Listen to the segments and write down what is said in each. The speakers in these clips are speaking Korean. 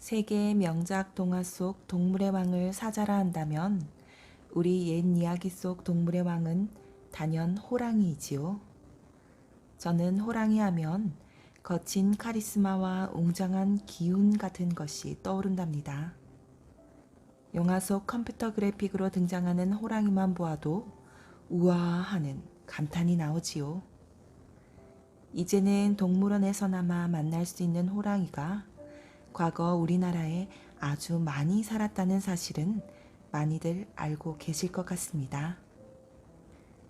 세계의 명작 동화 속 동물의 왕을 사자라 한다면 우리 옛 이야기 속 동물의 왕은 단연 호랑이이지요. 저는 호랑이 하면 거친 카리스마와 웅장한 기운 같은 것이 떠오른답니다. 영화 속 컴퓨터 그래픽으로 등장하는 호랑이만 보아도 우아하는 감탄이 나오지요. 이제는 동물원에서나마 만날 수 있는 호랑이가 과거 우리나라에 아주 많이 살았다는 사실은 많이들 알고 계실 것 같습니다.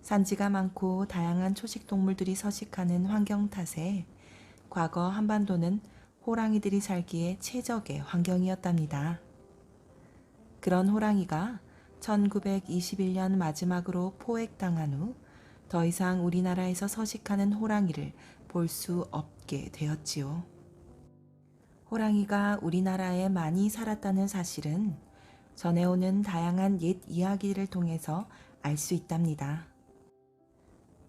산지가 많고 다양한 초식 동물들이 서식하는 환경 탓에 과거 한반도는 호랑이들이 살기에 최적의 환경이었답니다. 그런 호랑이가 1921년 마지막으로 포획당한 후 더 이상 우리나라에서 서식하는 호랑이를 볼 수 없게 되었지요. 호랑이가 우리나라에 많이 살았다는 사실은 전해오는 다양한 옛 이야기를 통해서 알 수 있답니다.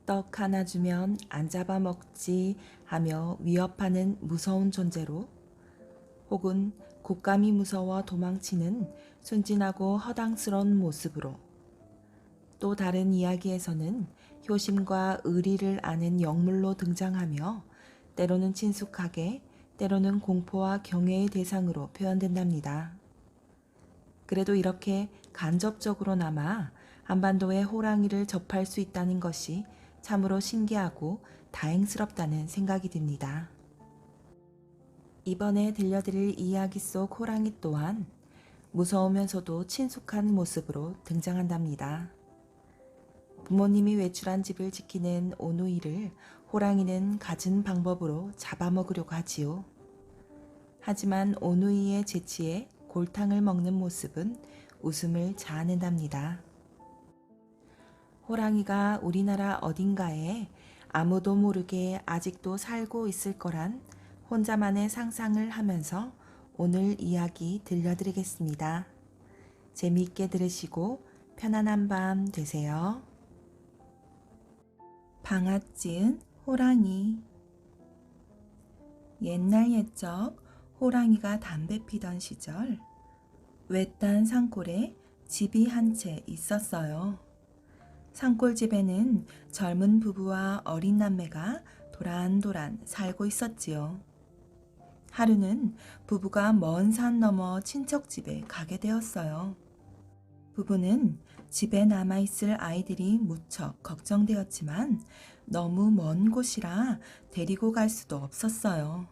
떡 하나 주면 안 잡아먹지 하며 위협하는 무서운 존재로, 혹은 곶감이 무서워 도망치는 순진하고 허당스러운 모습으로, 또 다른 이야기에서는 효심과 의리를 아는 영물로 등장하며 때로는 친숙하게 때로는 공포와 경외의 대상으로 표현된답니다. 그래도 이렇게 간접적으로나마 한반도의 호랑이를 접할 수 있다는 것이 참으로 신기하고 다행스럽다는 생각이 듭니다. 이번에 들려드릴 이야기 속 호랑이 또한 무서우면서도 친숙한 모습으로 등장한답니다. 부모님이 외출한 집을 지키는 오누이를 호랑이는 갖은 방법으로 잡아먹으려고 하지요. 하지만 오누이의 재치에 골탕을 먹는 모습은 웃음을 자아낸답니다. 호랑이가 우리나라 어딘가에 아무도 모르게 아직도 살고 있을 거란 혼자만의 상상을 하면서 오늘 이야기 들려드리겠습니다. 재미있게 들으시고 편안한 밤 되세요. 방앗지은 호랑이. 옛날 옛적 호랑이가 담배 피던 시절 외딴 산골에 집이 한 채 있었어요. 산골집에는 젊은 부부와 어린 남매가 도란도란 살고 있었지요. 하루는 부부가 먼 산 너머 친척집에 가게 되었어요. 부부는 집에 남아있을 아이들이 무척 걱정되었지만 너무 먼 곳이라 데리고 갈 수도 없었어요.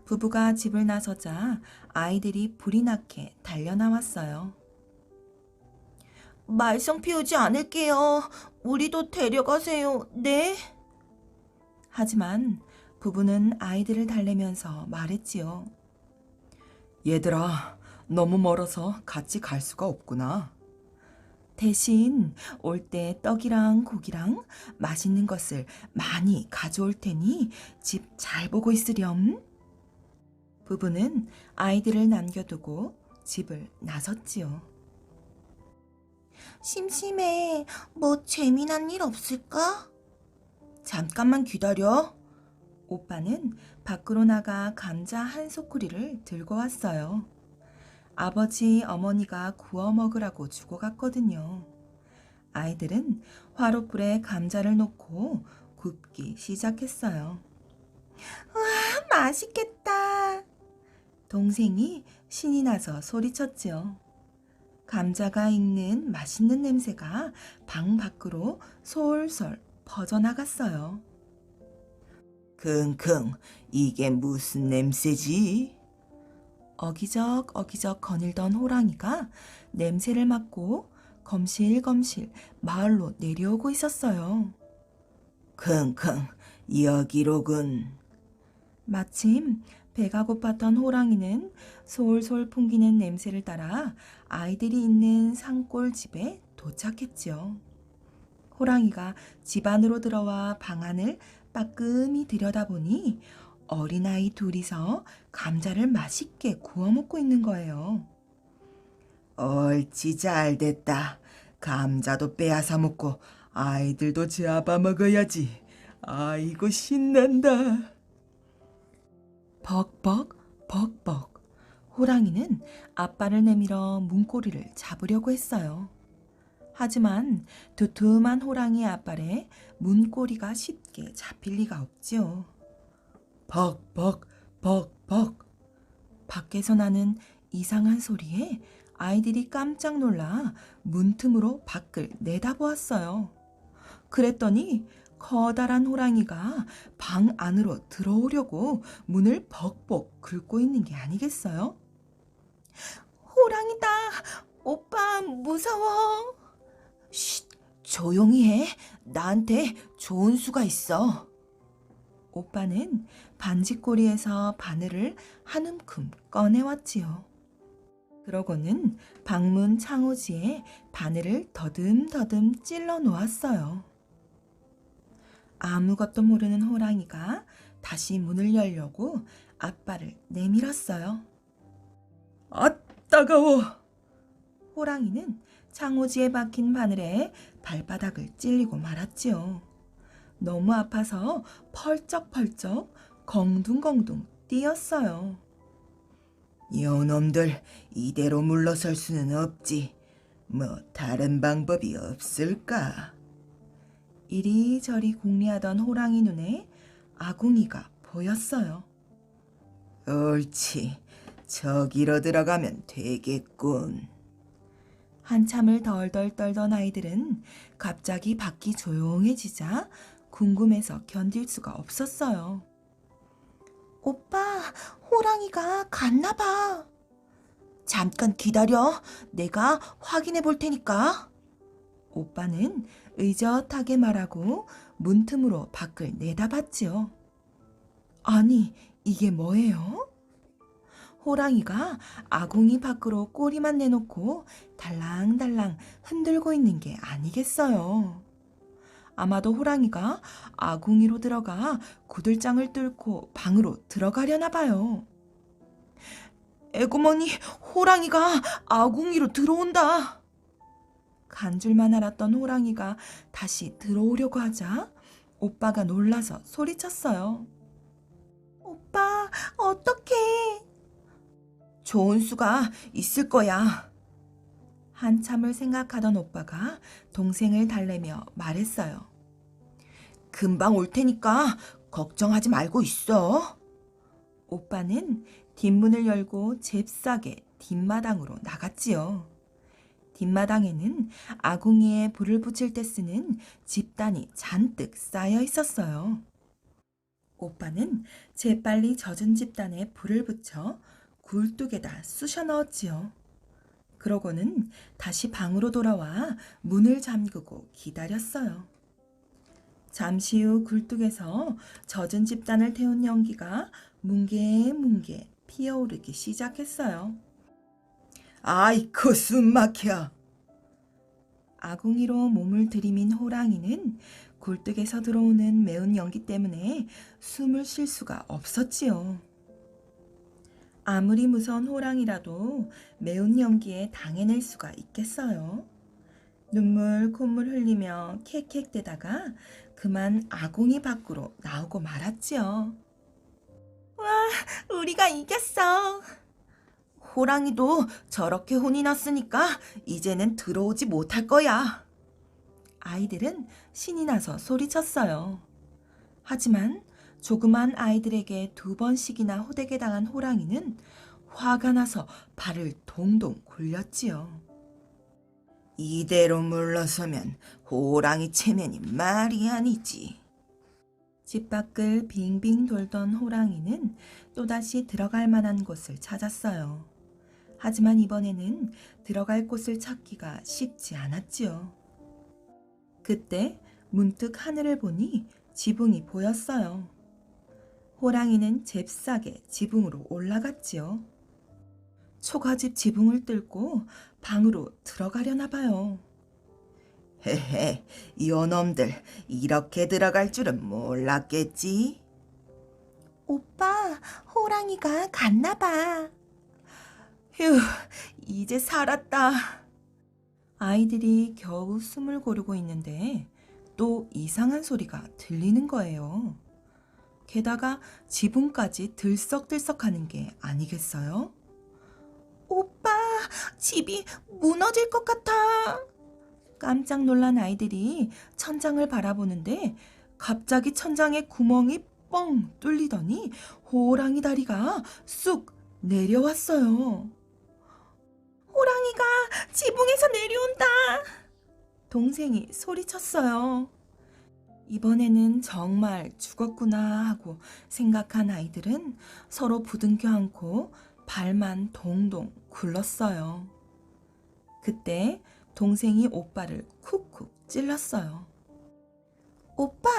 부부가 집을 나서자 아이들이 불이 나게 달려나왔어요. 말썽 피우지 않을게요. 우리도 데려가세요. 네? 하지만 부부는 아이들을 달래면서 말했지요. 얘들아, 너무 멀어서 같이 갈 수가 없구나. 대신 올 때 떡이랑 고기랑 맛있는 것을 많이 가져올 테니 집 잘 보고 있으렴. 부부는 아이들을 남겨두고 집을 나섰지요. 심심해. 뭐 재미난 일 없을까? 잠깐만 기다려. 오빠는 밖으로 나가 감자 한 소쿠리를 들고 왔어요. 아버지, 어머니가 구워 먹으라고 주고 갔거든요. 아이들은 화롯불에 감자를 놓고 굽기 시작했어요. 와, 맛있겠다. 동생이 신이 나서 소리쳤지요. 감자가 익는 맛있는 냄새가 방 밖으로 솔솔 퍼져나갔어요. 킁킁, 이게 무슨 냄새지? 어기적 거닐던 호랑이가 냄새를 맡고 검실검실 마을로 내려오고 있었어요. 킁킁, 여기로군. 마침 배가 고팠던 호랑이는 솔솔 풍기는 냄새를 따라 아이들이 있는 산골 집에 도착했지요. 호랑이가 집 안으로 들어와 방 안을 빠끔히 들여다보니 어린아이 둘이서 감자를 맛있게 구워 먹고 있는 거예요. 옳지, 잘 됐다. 감자도 빼앗아 먹고 아이들도 잡아먹어야지. 아이고, 신난다. 벅벅 벅벅 호랑이는 앞발을 내밀어 문고리를 잡으려고 했어요. 하지만 두툼한 호랑이의 앞발에 문고리가 쉽게 잡힐 리가 없지요. 벅벅 벅벅. 밖에서 나는 이상한 소리에 아이들이 깜짝 놀라 문틈으로 밖을 내다보았어요. 그랬더니 커다란 호랑이가 방 안으로 들어오려고 문을 벅벅 긁고 있는 게 아니겠어요? 호랑이다! 오빠 무서워! 쉿! 조용히 해. 나한테 좋은 수가 있어. 오빠는 반지꼬리에서 바늘을 한 움큼 꺼내왔지요. 그러고는 방문 창호지에 바늘을 더듬더듬 찔러 놓았어요. 아무것도 모르는 호랑이가 다시 문을 열려고 앞발을 내밀었어요. 아, 따가워! 호랑이는 창호지에 박힌 바늘에 발바닥을 찔리고 말았지요. 너무 아파서 펄쩍펄쩍 공둥공둥 뛰었어요. 요놈들 이대로 물러설 수는 없지. 뭐 다른 방법이 없을까? 이리저리 궁리하던 호랑이 눈에 아궁이가 보였어요. 옳지. 저기로 들어가면 되겠군. 한참을 덜덜 떨던 아이들은 갑자기 밖이 조용해지자 궁금해서 견딜 수가 없었어요. 오빠, 호랑이가 갔나 봐. 잠깐 기다려. 내가 확인해 볼 테니까. 오빠는 의젓하게 말하고 문틈으로 밖을 내다봤지요. 아니, 이게 뭐예요? 호랑이가 아궁이 밖으로 꼬리만 내놓고 달랑달랑 흔들고 있는 게 아니겠어요. 아마도 호랑이가 아궁이로 들어가 구들장을 뚫고 방으로 들어가려나 봐요. 에구머니, 호랑이가 아궁이로 들어온다. 간 줄만 알았던 호랑이가 다시 들어오려고 하자 오빠가 놀라서 소리쳤어요. 오빠, 어떡해. 좋은 수가 있을 거야. 한참을 생각하던 오빠가 동생을 달래며 말했어요. 금방 올 테니까 걱정하지 말고 있어. 오빠는 뒷문을 열고 잽싸게 뒷마당으로 나갔지요. 뒷마당에는 아궁이에 불을 붙일 때 쓰는 집단이 잔뜩 쌓여 있었어요. 오빠는 재빨리 젖은 집단에 불을 붙여 굴뚝에다 쑤셔 넣었지요. 그러고는 다시 방으로 돌아와 문을 잠그고 기다렸어요. 잠시 후 굴뚝에서 젖은 집단을 태운 연기가 뭉게뭉게 피어오르기 시작했어요. 아이쿠 숨 막혀. 아궁이로 몸을 들이민 호랑이는 굴뚝에서 들어오는 매운 연기 때문에 숨을 쉴 수가 없었지요. 아무리 무서운 호랑이라도 매운 연기에 당해낼 수가 있겠어요. 눈물 콧물 흘리며 캑캑대다가 그만 아궁이 밖으로 나오고 말았지요. 와, 우리가 이겼어. 호랑이도 저렇게 혼이 났으니까 이제는 들어오지 못할 거야. 아이들은 신이 나서 소리쳤어요. 하지만 조그만 아이들에게 2번씩이나 호되게 당한 호랑이는 화가 나서 발을 동동 굴렸지요. 이대로 물러서면 호랑이 체면이 말이 아니지. 집 밖을 빙빙 돌던 호랑이는 또다시 들어갈 만한 곳을 찾았어요. 하지만 이번에는 들어갈 곳을 찾기가 쉽지 않았지요. 그때 문득 하늘을 보니 지붕이 보였어요. 호랑이는 잽싸게 지붕으로 올라갔지요. 초가집 지붕을 뚫고 방으로 들어가려나 봐요. 헤헤, 요놈들 이렇게 들어갈 줄은 몰랐겠지? 오빠, 호랑이가 갔나 봐. 휴, 이제 살았다. 아이들이 겨우 숨을 고르고 있는데 또 이상한 소리가 들리는 거예요. 게다가 지붕까지 들썩들썩하는 게 아니겠어요? 집이 무너질 것 같아. 깜짝 놀란 아이들이 천장을 바라보는데 갑자기 천장에 구멍이 뻥 뚫리더니 호랑이 다리가 쑥 내려왔어요. 호랑이가 지붕에서 내려온다. 동생이 소리쳤어요. 이번에는 정말 죽었구나 하고 생각한 아이들은 서로 부둥켜 안고 발만 동동 굴렀어요. 그때 동생이 오빠를 쿡쿡 찔렀어요. 오빠,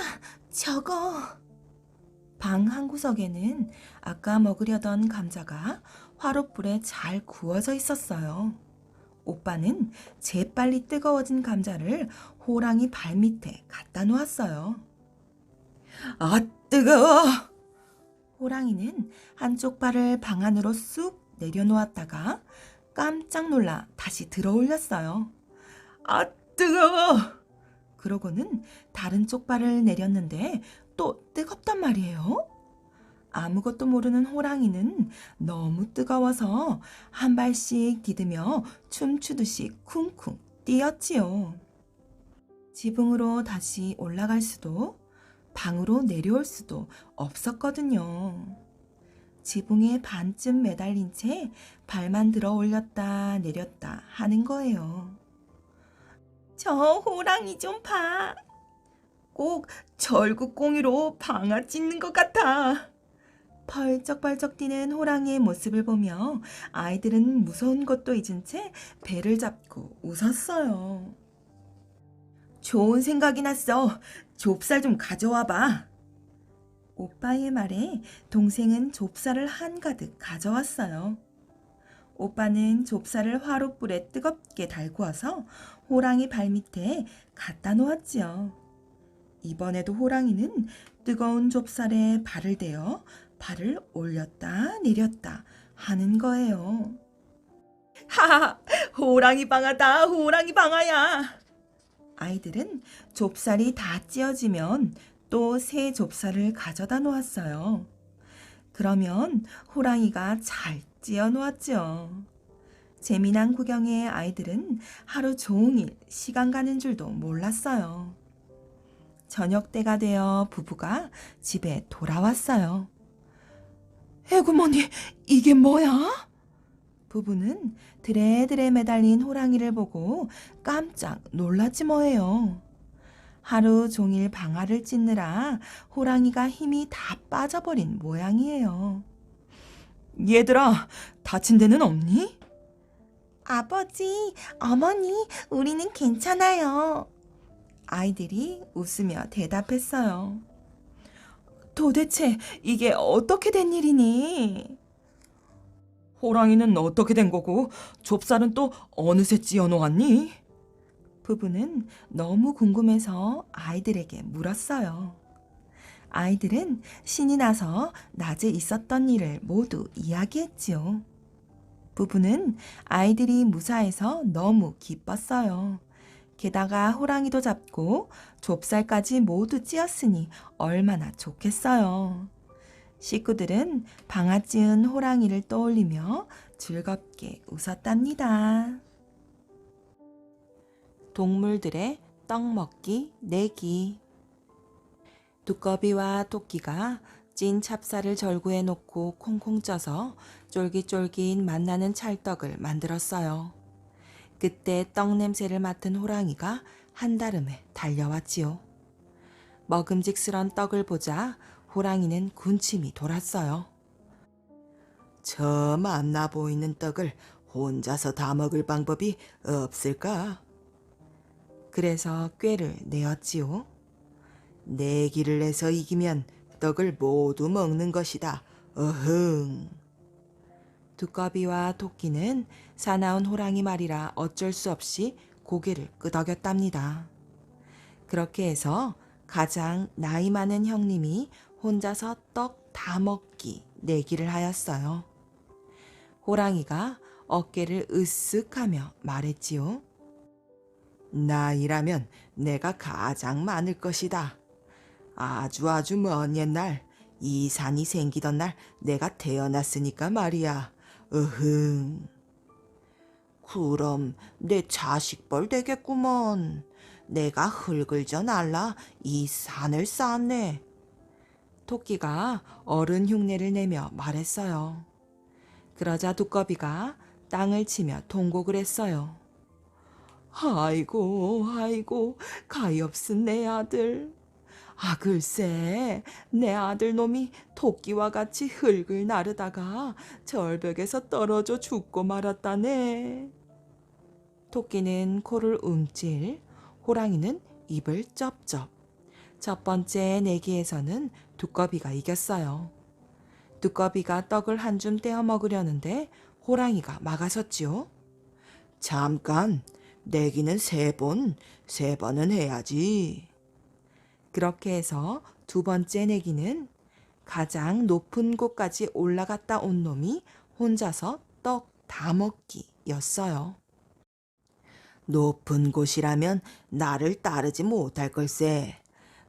저거. 방 한 구석에는 아까 먹으려던 감자가 화롯불에 잘 구워져 있었어요. 오빠는 재빨리 뜨거워진 감자를 호랑이 발밑에 갖다 놓았어요. 아, 뜨거워! 호랑이는 한쪽 발을 방 안으로 쑥 내려놓았다가 깜짝 놀라 다시 들어 올렸어요. 아, 뜨거워! 그러고는 다른 쪽 발을 내렸는데 또 뜨겁단 말이에요. 아무것도 모르는 호랑이는 너무 뜨거워서 한 발씩 디디며 춤추듯이 쿵쿵 뛰었지요. 지붕으로 다시 올라갈 수도 방으로 내려올 수도 없었거든요. 지붕에 반쯤 매달린 채 발만 들어 올렸다 내렸다 하는 거예요. 저 호랑이 좀 봐. 꼭 절구꽁이로 방아 찢는 것 같아. 펄쩍펄쩍 뛰는 호랑이의 모습을 보며 아이들은 무서운 것도 잊은 채 배를 잡고 웃었어요. 좋은 생각이 났어. 좁쌀 좀 가져와 봐. 오빠의 말에 동생은 좁쌀을 한가득 가져왔어요. 오빠는 좁쌀을 화롯불에 뜨겁게 달구어서 호랑이 발밑에 갖다 놓았지요. 이번에도 호랑이는 뜨거운 좁쌀에 발을 대어 발을 올렸다 내렸다 하는 거예요. 하하, 호랑이 방아다, 호랑이 방아야. 아이들은 좁쌀이 다 찧어지면 또 새 좁쌀을 가져다 놓았어요. 그러면 호랑이가 잘 찧어 놓았죠. 재미난 구경에 아이들은 하루 종일 시간 가는 줄도 몰랐어요. 저녁 때가 되어 부부가 집에 돌아왔어요. 에구머니, 이게 뭐야? 부부는 드레드레 매달린 호랑이를 보고 깜짝 놀랐지 뭐예요. 하루 종일 방아를 찢느라 호랑이가 힘이 다 빠져버린 모양이에요. 얘들아, 다친 데는 없니? 아버지, 어머니, 우리는 괜찮아요. 아이들이 웃으며 대답했어요. 도대체 이게 어떻게 된 일이니? 호랑이는 어떻게 된 거고 좁쌀은 또 어느새 찧어 놓았니? 부부는 너무 궁금해서 아이들에게 물었어요. 아이들은 신이 나서 낮에 있었던 일을 모두 이야기했지요. 부부는 아이들이 무사해서 너무 기뻤어요. 게다가 호랑이도 잡고 좁쌀까지 모두 찧었으니 얼마나 좋겠어요. 식구들은 방아 찧은 호랑이를 떠올리며 즐겁게 웃었답니다. 동물들의 떡 먹기 내기. 두꺼비와 토끼가 찐 찹쌀을 절구해 놓고 콩콩 쪄서 쫄깃쫄깃 맛나는 찰떡을 만들었어요. 그때 떡 냄새를 맡은 호랑이가 한달음에 달려왔지요. 먹음직스런 떡을 보자 호랑이는 군침이 돌았어요. 저 맛나 보이는 떡을 혼자서 다 먹을 방법이 없을까? 그래서 꾀를 내었지요. 내기를 내서 이기면 떡을 모두 먹는 것이다. 어흥. 두꺼비와 토끼는 사나운 호랑이 말이라 어쩔 수 없이 고개를 끄덕였답니다. 그렇게 해서 가장 나이 많은 형님이 혼자서 떡 다 먹기 내기를 하였어요. 호랑이가 어깨를 으쓱하며 말했지요. 나이라면 내가 가장 많을 것이다. 아주 먼 옛날 이 산이 생기던 날 내가 태어났으니까 말이야. 으흥. 그럼 내 자식벌 되겠구먼. 내가 흙을 져 날라 이 산을 쌓았네. 토끼가 어른 흉내를 내며 말했어요. 그러자 두꺼비가 땅을 치며 통곡을 했어요. 아이고, 아이고, 가엾은 내 아들. 아, 글쎄, 내 아들 놈이 토끼와 같이 흙을 나르다가 절벽에서 떨어져 죽고 말았다네. 토끼는 코를 움찔, 호랑이는 입을 쩝쩝. 첫 번째 내기에서는 두꺼비가 이겼어요. 두꺼비가 떡을 한 줌 떼어 먹으려는데 호랑이가 막아섰지요. 잠깐, 내기는 세 번은 해야지. 그렇게 해서 두 번째 내기는 가장 높은 곳까지 올라갔다 온 놈이 혼자서 떡 다 먹기였어요. 높은 곳이라면 나를 따르지 못할 걸세.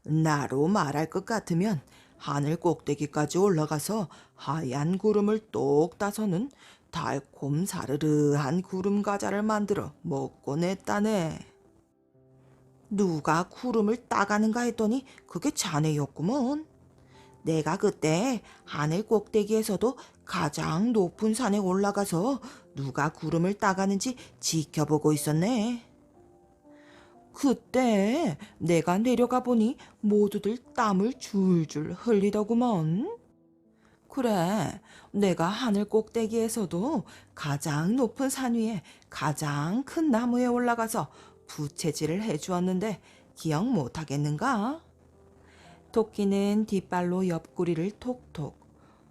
나로 말할 것 같으면 하늘 꼭대기까지 올라가서 하얀 구름을 똑 따서는 달콤 사르르한 구름 과자를 만들어 먹곤 했다네. 누가 구름을 따가는가 했더니 그게 자네였구먼. 내가 그때 하늘 꼭대기에서도 가장 높은 산에 올라가서 누가 구름을 따가는지 지켜보고 있었네. 그때 내가 내려가 보니 모두들 땀을 줄줄 흘리더구먼. 그래, 내가 하늘 꼭대기에서도 가장 높은 산 위에 가장 큰 나무에 올라가서 부채질을 해주었는데 기억 못하겠는가? 토끼는 뒷발로 옆구리를 톡톡,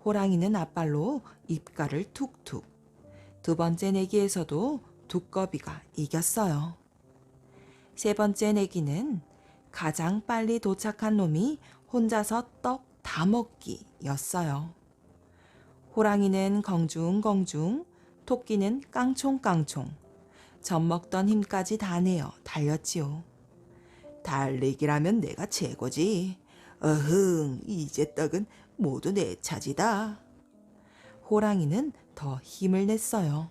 호랑이는 앞발로 입가를 툭툭. 두 번째 내기에서도 두꺼비가 이겼어요. 세 번째 내기는 가장 빨리 도착한 놈이 혼자서 떡 다 먹기였어요. 호랑이는 공중공중, 토끼는 깡총깡총, 젖먹던 힘까지 다 내어 달렸지요. 달리기라면 내가 최고지. 어흥, 이제 떡은 모두 내 차지다. 호랑이는 더 힘을 냈어요.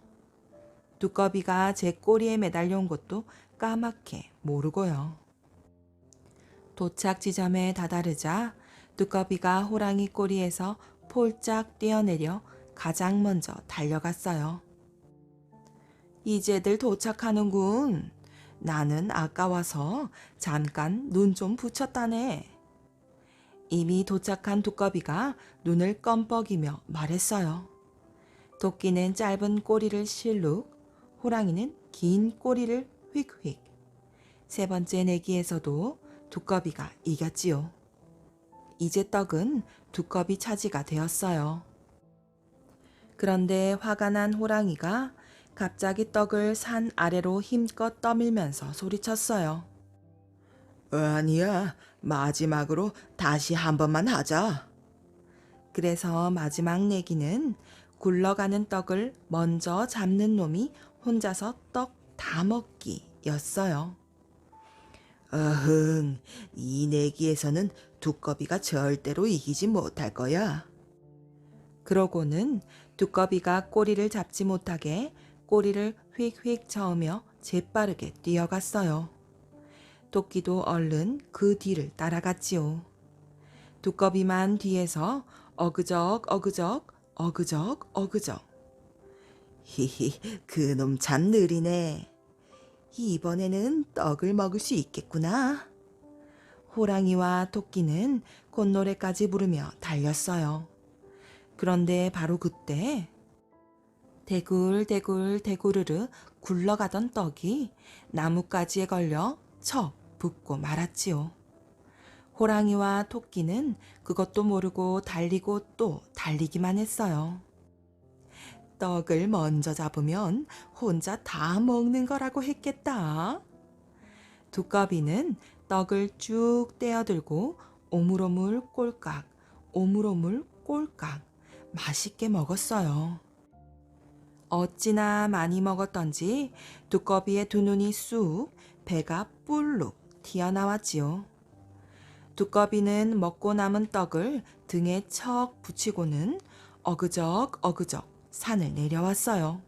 두꺼비가 제 꼬리에 매달려 온 것도 까맣게 모르고요. 도착 지점에 다다르자 두꺼비가 호랑이 꼬리에서 폴짝 뛰어내려 가장 먼저 달려갔어요. 이제들 도착하는군. 나는 아까 와서 잠깐 눈 좀 붙였다네. 이미 도착한 두꺼비가 눈을 껌뻑이며 말했어요. 토끼는 짧은 꼬리를 실룩, 호랑이는 긴 꼬리를 휙휙. 세 번째 내기에서도 두꺼비가 이겼지요. 이제 떡은 두꺼비 차지가 되었어요. 그런데 화가 난 호랑이가 갑자기 떡을 산 아래로 힘껏 떠밀면서 소리쳤어요. 아니야, 마지막으로 다시 한 번만 하자. 그래서 마지막 내기는 굴러가는 떡을 먼저 잡는 놈이 혼자서 떡 다 먹기였어요. 어흥, 이 내기에서는 두꺼비가 절대로 이기지 못할 거야. 그러고는 두꺼비가 꼬리를 잡지 못하게 꼬리를 휙휙 저으며 재빠르게 뛰어갔어요. 토끼도 얼른 그 뒤를 따라갔지요. 두꺼비만 뒤에서 어그적 어그적 어그적 어그적. 히히, 그놈 참 느리네. 이번에는 떡을 먹을 수 있겠구나. 호랑이와 토끼는 콧노래까지 부르며 달렸어요. 그런데 바로 그때 대굴대굴 대구르르 굴러가던 떡이 나뭇가지에 걸려 척 붙고 말았지요. 호랑이와 토끼는 그것도 모르고 달리고 또 달리기만 했어요. 떡을 먼저 잡으면 혼자 다 먹는 거라고 했겠다. 두꺼비는 떡을 쭉 떼어들고 오물오물 꼴깍, 오물오물 꼴깍 맛있게 먹었어요. 어찌나 많이 먹었던지 두꺼비의 두 눈이 쑥, 배가 뿔룩 튀어나왔지요. 두꺼비는 먹고 남은 떡을 등에 척 붙이고는 어그적 어그적 산을 내려왔어요.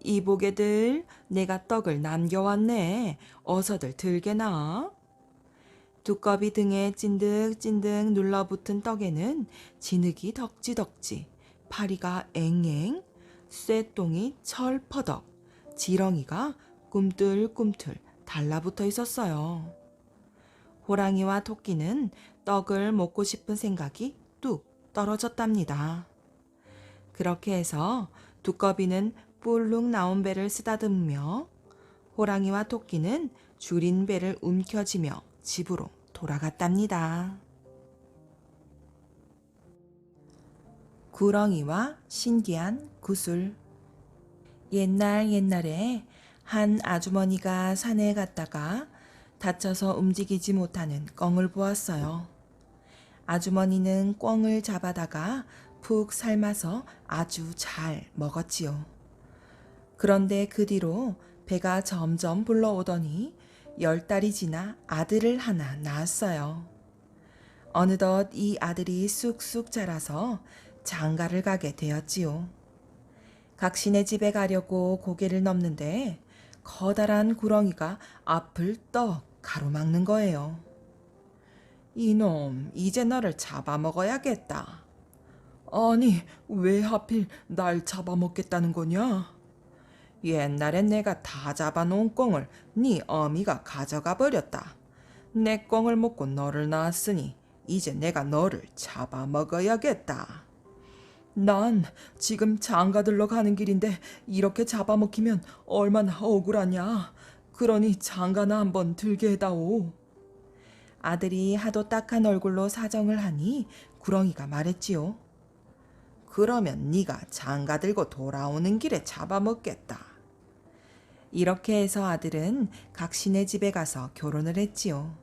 이보게들, 내가 떡을 남겨왔네. 어서들 들게나. 두꺼비 등에 찐득찐득 눌러붙은 떡에는 진흙이 덕지덕지, 파리가 앵앵, 쇠똥이 철퍼덕, 지렁이가 꿈틀꿈틀 달라붙어 있었어요. 호랑이와 토끼는 떡을 먹고 싶은 생각이 뚝 떨어졌답니다. 그렇게 해서 두꺼비는 뿔룩 나온 배를 쓰다듬으며 호랑이와 토끼는 줄인 배를 움켜쥐며 집으로 돌아갔답니다. 구렁이와 신기한 구슬. 옛날에 한 아주머니가 산에 갔다가 다쳐서 움직이지 못하는 꿩을 보았어요. 아주머니는 꿩을 잡아다가 푹 삶아서 아주 잘 먹었지요. 그런데 그 뒤로 배가 점점 불러오더니 10달이 지나 아들을 하나 낳았어요. 어느덧 이 아들이 쑥쑥 자라서 장가를 가게 되었지요. 각신의 집에 가려고 고개를 넘는데 커다란 구렁이가 앞을 떡 가로막는 거예요. 이놈, 이제 너를 잡아먹어야겠다. 아니, 왜 하필 날 잡아먹겠다는 거냐? 옛날엔 내가 다 잡아놓은 꿩을 네 어미가 가져가 버렸다. 내 꿩을 먹고 너를 낳았으니 이제 내가 너를 잡아먹어야겠다. 난 지금 장가들러 가는 길인데 이렇게 잡아먹히면 얼마나 억울하냐. 그러니 장가나 한번 들게 해다오. 아들이 하도 딱한 얼굴로 사정을 하니 구렁이가 말했지요. 그러면 네가 장가 들고 돌아오는 길에 잡아먹겠다. 이렇게 해서 아들은 각신의 집에 가서 결혼을 했지요.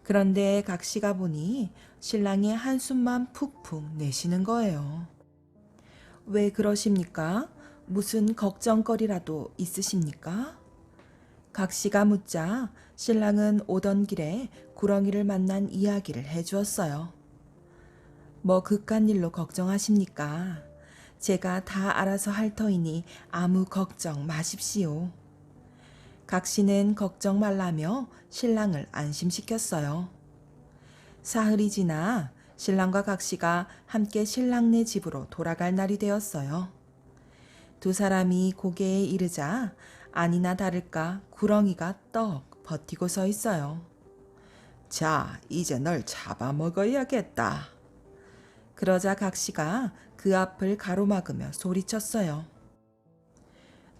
그런데 각시가 보니 신랑이 한숨만 푹푹 내쉬는 거예요. 왜 그러십니까? 무슨 걱정거리라도 있으십니까? 각시가 묻자 신랑은 오던 길에 구렁이를 만난 이야기를 해주었어요. 뭐 그깟 일로 걱정하십니까? 제가 다 알아서 할 터이니 아무 걱정 마십시오. 각시는 걱정 말라며 신랑을 안심시켰어요. 사흘이 지나 신랑과 각시가 함께 신랑네 집으로 돌아갈 날이 되었어요. 두 사람이 고개에 이르자 아니나 다를까 구렁이가 떡 버티고 서 있어요. 자, 이제 널 잡아먹어야겠다. 그러자 각시가 그 앞을 가로막으며 소리쳤어요.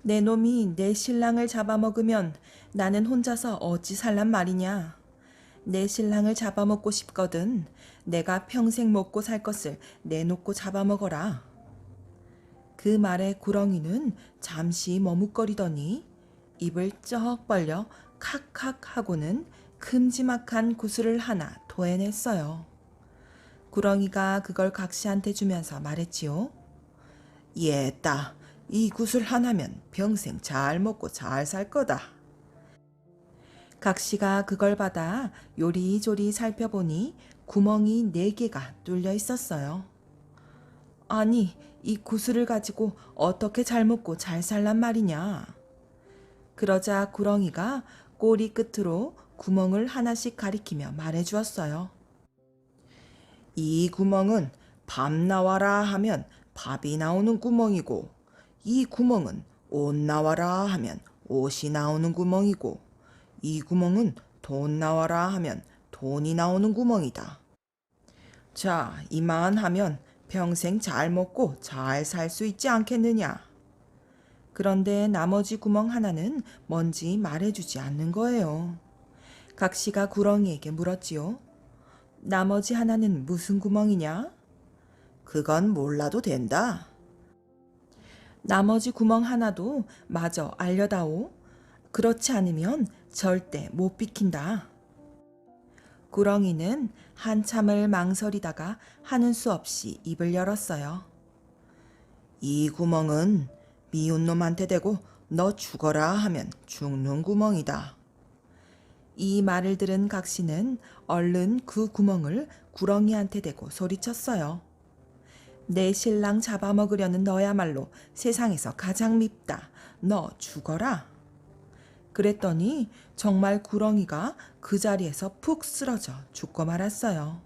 내 놈이 내 신랑을 잡아먹으면 나는 혼자서 어찌 살란 말이냐. 내 신랑을 잡아먹고 싶거든 내가 평생 먹고 살 것을 내놓고 잡아먹어라. 그 말에 구렁이는 잠시 머뭇거리더니 입을 쩍 벌려 칵칵 하고는 큼지막한 구슬을 하나 토해냈어요. 구렁이가 그걸 각시한테 주면서 말했지요. 예따, 이 구슬 하나면 평생 잘 먹고 잘 살 거다. 각시가 그걸 받아 요리조리 살펴보니 구멍이 4개가 뚫려 있었어요. 아니, 이 구슬을 가지고 어떻게 잘 먹고 잘 살란 말이냐. 그러자 구렁이가 꼬리 끝으로 구멍을 하나씩 가리키며 말해주었어요. 이 구멍은 밥 나와라 하면 밥이 나오는 구멍이고, 이 구멍은 옷 나와라 하면 옷이 나오는 구멍이고, 이 구멍은 돈 나와라 하면 돈이 나오는 구멍이다. 자, 이만하면 평생 잘 먹고 잘 살 수 있지 않겠느냐. 그런데 나머지 구멍 하나는 뭔지 말해주지 않는 거예요. 각시가 구렁이에게 물었지요. 나머지 하나는 무슨 구멍이냐? 그건 몰라도 된다. 나머지 구멍 하나도 마저 알려다오. 그렇지 않으면 절대 못 비킨다. 구렁이는 한참을 망설이다가 하는 수 없이 입을 열었어요. 이 구멍은 미운 놈한테 대고 너 죽어라 하면 죽는 구멍이다. 이 말을 들은 각시는 얼른 그 구멍을 구렁이한테 대고 소리쳤어요. 내 신랑 잡아먹으려는 너야말로 세상에서 가장 밉다. 너 죽어라. 그랬더니 정말 구렁이가 그 자리에서 푹 쓰러져 죽고 말았어요.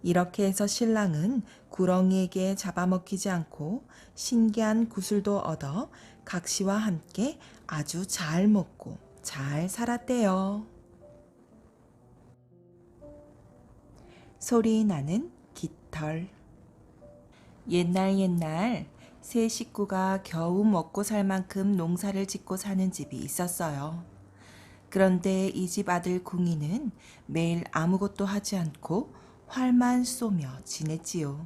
이렇게 해서 신랑은 구렁이에게 잡아먹히지 않고 신기한 구슬도 얻어 각시와 함께 아주 잘 먹고 잘 살았대요. 소리 나는 깃털. 옛날 세 식구가 겨우 먹고 살 만큼 농사를 짓고 사는 집이 있었어요. 그런데 이 집 아들 궁이는 매일 아무것도 하지 않고 활만 쏘며 지냈지요.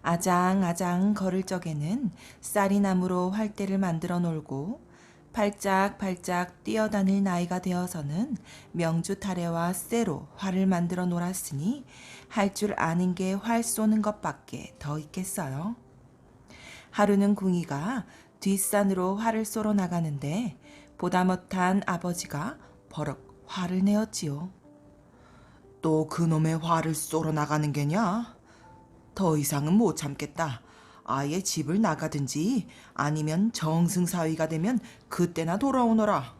아장아장 걸을 적에는 쌀이나무로 활대를 만들어 놀고 팔짝팔짝 뛰어다닐 나이가 되어서는 명주 타래와 쇠로 활을 만들어 놀았으니 할 줄 아는 게 활 쏘는 것밖에 더 있겠어요. 하루는 궁이가 뒷산으로 활을 쏘러 나가는데 보다 못한 아버지가 버럭 화를 내었지요. 또 그놈의 활을 쏘러 나가는 게냐? 더 이상은 못 참겠다. 아예 집을 나가든지 아니면 정승사위가 되면 그때나 돌아오너라.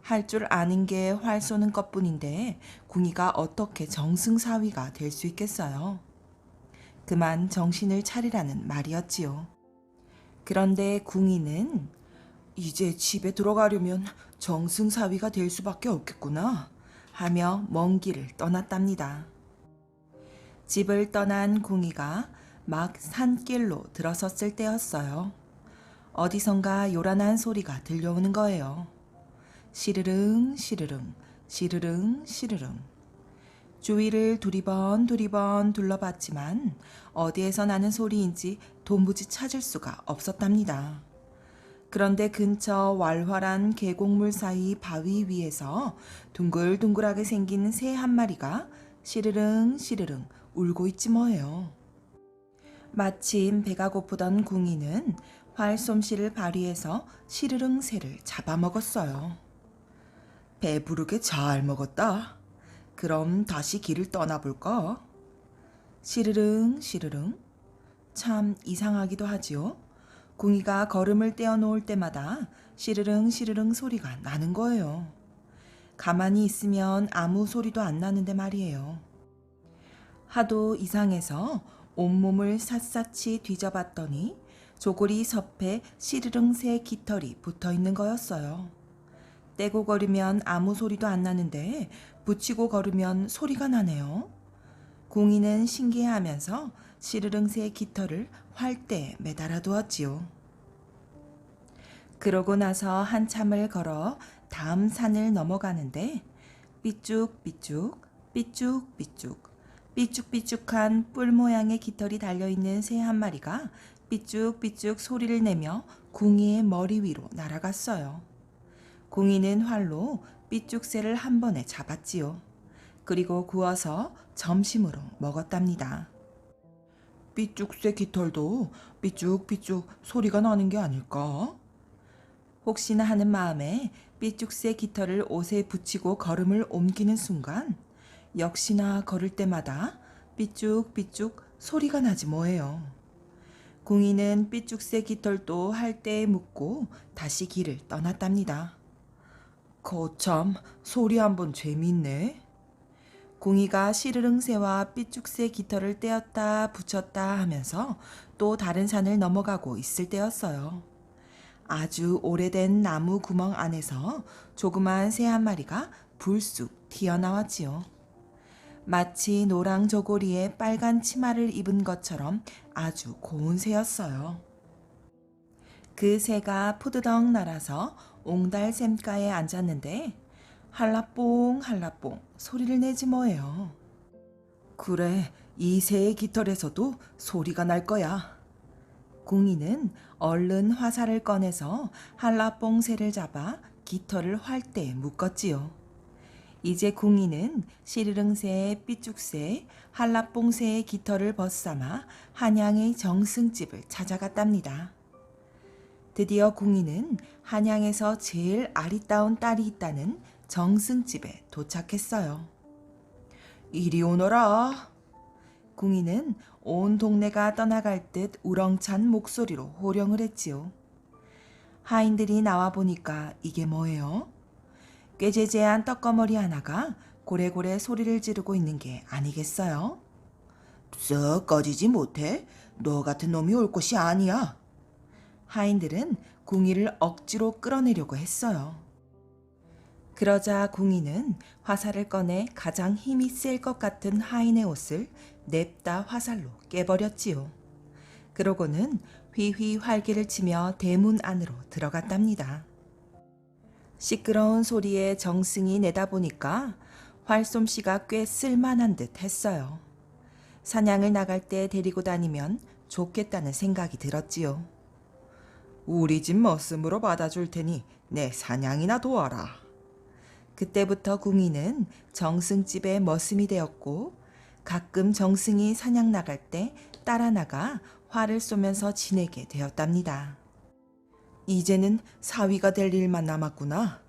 할 줄 아는 게 활 쏘는 것뿐인데 궁이가 어떻게 정승사위가 될 수 있겠어요. 그만 정신을 차리라는 말이었지요. 그런데 궁이는 이제 집에 들어가려면 정승사위가 될 수밖에 없겠구나 하며 먼 길을 떠났답니다. 집을 떠난 궁이가 막 산길로 들어섰을 때였어요. 어디선가 요란한 소리가 들려오는 거예요. 시르릉 시르릉 시르릉 시르릉. 주위를 두리번 둘러봤지만 어디에서 나는 소리인지 도무지 찾을 수가 없었답니다. 그런데 근처 wal활한 계곡물 사이 바위 위에서 둥글둥글하게 생긴 새 한 마리가 시르릉 시르릉 울고 있지 뭐예요. 마침 배가 고프던 궁이는 활솜씨를 발휘해서 시르릉 새를 잡아먹었어요. 배부르게 잘 먹었다. 그럼 다시 길을 떠나볼까? 시르릉 시르릉. 참 이상하기도 하지요. 궁이가 걸음을 떼어놓을 때마다 시르릉 시르릉 소리가 나는 거예요. 가만히 있으면 아무 소리도 안 나는데 말이에요. 하도 이상해서 온몸을 샅샅이 뒤져봤더니 조골이 섭에 시르릉 새 깃털이 붙어있는 거였어요. 떼고 걸으면 아무 소리도 안 나는데 붙이고 걸으면 소리가 나네요. 궁이는 신기해하면서 시르릉 새 깃털을 활대에 매달아 두었지요. 그러고 나서 한참을 걸어 다음 산을 넘어가는데 삐쭉삐쭉 삐쭉삐쭉 삐쭉삐쭉한 뿔 모양의 깃털이 달려있는 새 한 마리가 삐쭉삐쭉 소리를 내며 궁이의 머리 위로 날아갔어요. 궁이는 활로 삐쭉새를 한 번에 잡았지요. 그리고 구워서 점심으로 먹었답니다. 삐쭉새 깃털도 삐쭉삐쭉 소리가 나는 게 아닐까? 혹시나 하는 마음에 삐쭉새 깃털을 옷에 붙이고 걸음을 옮기는 순간 역시나 걸을 때마다 삐쭉삐쭉 소리가 나지 뭐예요. 궁이는 삐쭉새 깃털도 할대에 묶고 다시 길을 떠났답니다. 거참 소리 한번 재미있네. 궁이가 시르릉새와 삐쭉새 깃털을 떼었다 붙였다 하면서 또 다른 산을 넘어가고 있을 때였어요. 아주 오래된 나무 구멍 안에서 조그만 새 한 마리가 불쑥 튀어나왔지요. 마치 노랑 저고리에 빨간 치마를 입은 것처럼 아주 고운 새였어요. 그 새가 푸드덕 날아서 옹달 샘가에 앉았는데 한라뽕 한라뽕 소리를 내지 뭐예요. 그래, 이 새의 깃털에서도 소리가 날 거야. 궁이는 얼른 화살을 꺼내서 한라뽕 새를 잡아 깃털을 활대에 묶었지요. 이제 궁이는 시르릉새, 삐쭉새, 한라뽕새의 깃털을 벗삼아 한양의 정승집을 찾아갔답니다. 드디어 궁이는 한양에서 제일 아리따운 딸이 있다는 정승집에 도착했어요. 이리 오너라. 궁이는 온 동네가 떠나갈 듯 우렁찬 목소리로 호령을 했지요. 하인들이 나와 보니까 이게 뭐예요? 꾀재재한 떡거머리 하나가 고래고래 소리를 지르고 있는 게 아니겠어요? 썩 꺼지지 못해? 너 같은 놈이 올 곳이 아니야. 하인들은 궁이를 억지로 끌어내려고 했어요. 그러자 궁이는 화살을 꺼내 가장 힘이 셀 것 같은 하인의 옷을 냅다 화살로 깨버렸지요. 그러고는 휘휘 활기를 치며 대문 안으로 들어갔답니다. 시끄러운 소리에 정승이 내다보니까 활솜씨가 꽤 쓸만한 듯 했어요. 사냥을 나갈 때 데리고 다니면 좋겠다는 생각이 들었지요. 우리 집 머슴으로 받아줄 테니 내 사냥이나 도와라. 그때부터 궁이는 정승집의 머슴이 되었고 가끔 정승이 사냥 나갈 때 따라 나가 활을 쏘면서 지내게 되었답니다. 이제는 사위가 될 일만 남았구나.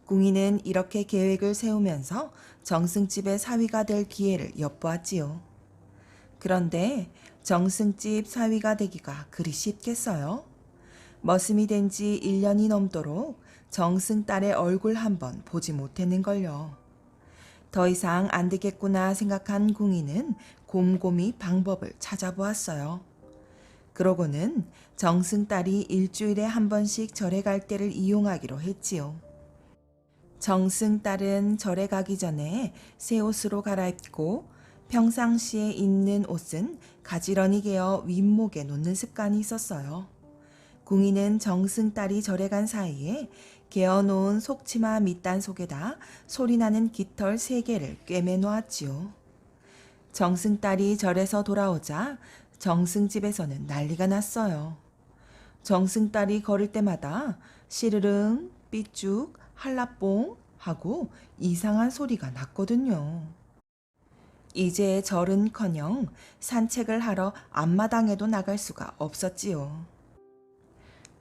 궁이는 이렇게 계획을 세우면서 정승집의 사위가 될 기회를 엿보았지요. 그런데 정승집 사위가 되기가 그리 쉽겠어요? 머슴이 된 지 1년이 넘도록 정승 딸의 얼굴 한번 보지 못했는걸요. 더 이상 안 되겠구나 생각한 궁이는 곰곰이 방법을 찾아보았어요. 그러고는 정승 딸이 일주일에 한 번씩 절에 갈 때를 이용하기로 했지요. 정승 딸은 절에 가기 전에 새 옷으로 갈아입고 평상시에 입는 옷은 가지런히 개어 윗목에 놓는 습관이 있었어요. 궁이는 정승 딸이 절에 간 사이에 개어놓은 속치마 밑단 속에다 소리나는 깃털 3개를 꿰매 놓았지요. 정승 딸이 절에서 돌아오자 정승 집에서는 난리가 났어요. 정승 딸이 걸을 때마다 시르릉, 삐쭉, 한라뽕 하고 이상한 소리가 났거든요. 이제 절은커녕 산책을 하러 앞마당에도 나갈 수가 없었지요.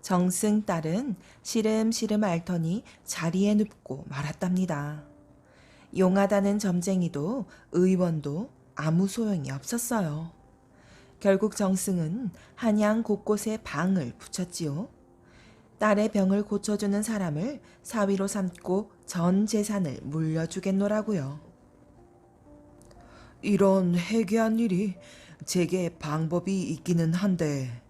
정승 딸은 시름시름 앓더니 자리에 눕고 말았답니다. 용하다는 점쟁이도 의원도 아무 소용이 없었어요. 결국 정승은 한양 곳곳에 방을 붙였지요. 딸의 병을 고쳐주는 사람을 사위로 삼고 전 재산을 물려주겠노라고요. 이런 해괴한 일이 제게 방법이 있기는 한데.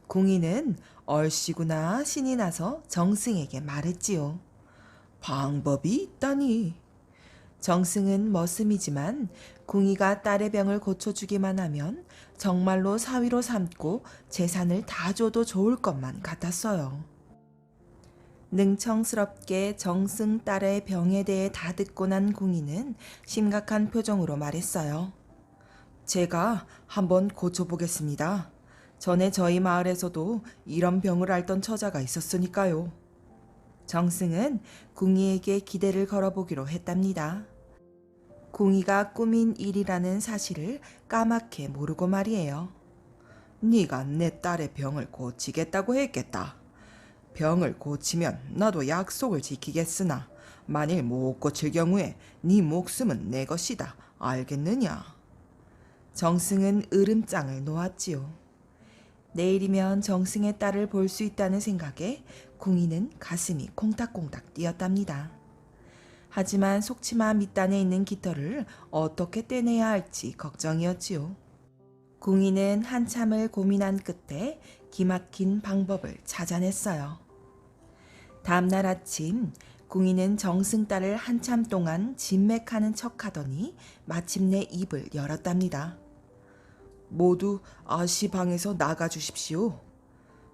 궁이는 얼씨구나 신이 나서 정승에게 말했지요. 방법이 있다니. 정승은 머슴이지만 궁이가 딸의 병을 고쳐주기만 하면 정말로 사위로 삼고 재산을 다 줘도 좋을 것만 같았어요. 능청스럽게 정승 딸의 병에 대해 다 듣고 난 궁이는 심각한 표정으로 말했어요. 제가 한번 고쳐보겠습니다. 전에 저희 마을에서도 이런 병을 앓던 처자가 있었으니까요. 정승은 궁이에게 기대를 걸어보기로 했답니다. 궁이가 꾸민 일이라는 사실을 까맣게 모르고 말이에요. 네가 내 딸의 병을 고치겠다고 했겠다. 병을 고치면 나도 약속을 지키겠으나 만일 못 고칠 경우에 네 목숨은 내 것이다. 알겠느냐? 정승은 으름장을 놓았지요. 내일이면 정승의 딸을 볼 수 있다는 생각에 궁이는 가슴이 콩닥콩닥 뛰었답니다. 하지만 속치마 밑단에 있는 깃털을 어떻게 떼내야 할지 걱정이었지요. 궁이는 한참을 고민한 끝에 기막힌 방법을 찾아냈어요. 다음날 아침 궁이는 정승 딸을 한참 동안 진맥하는 척하더니 마침내 입을 열었답니다. 모두 아씨 방에서 나가 주십시오.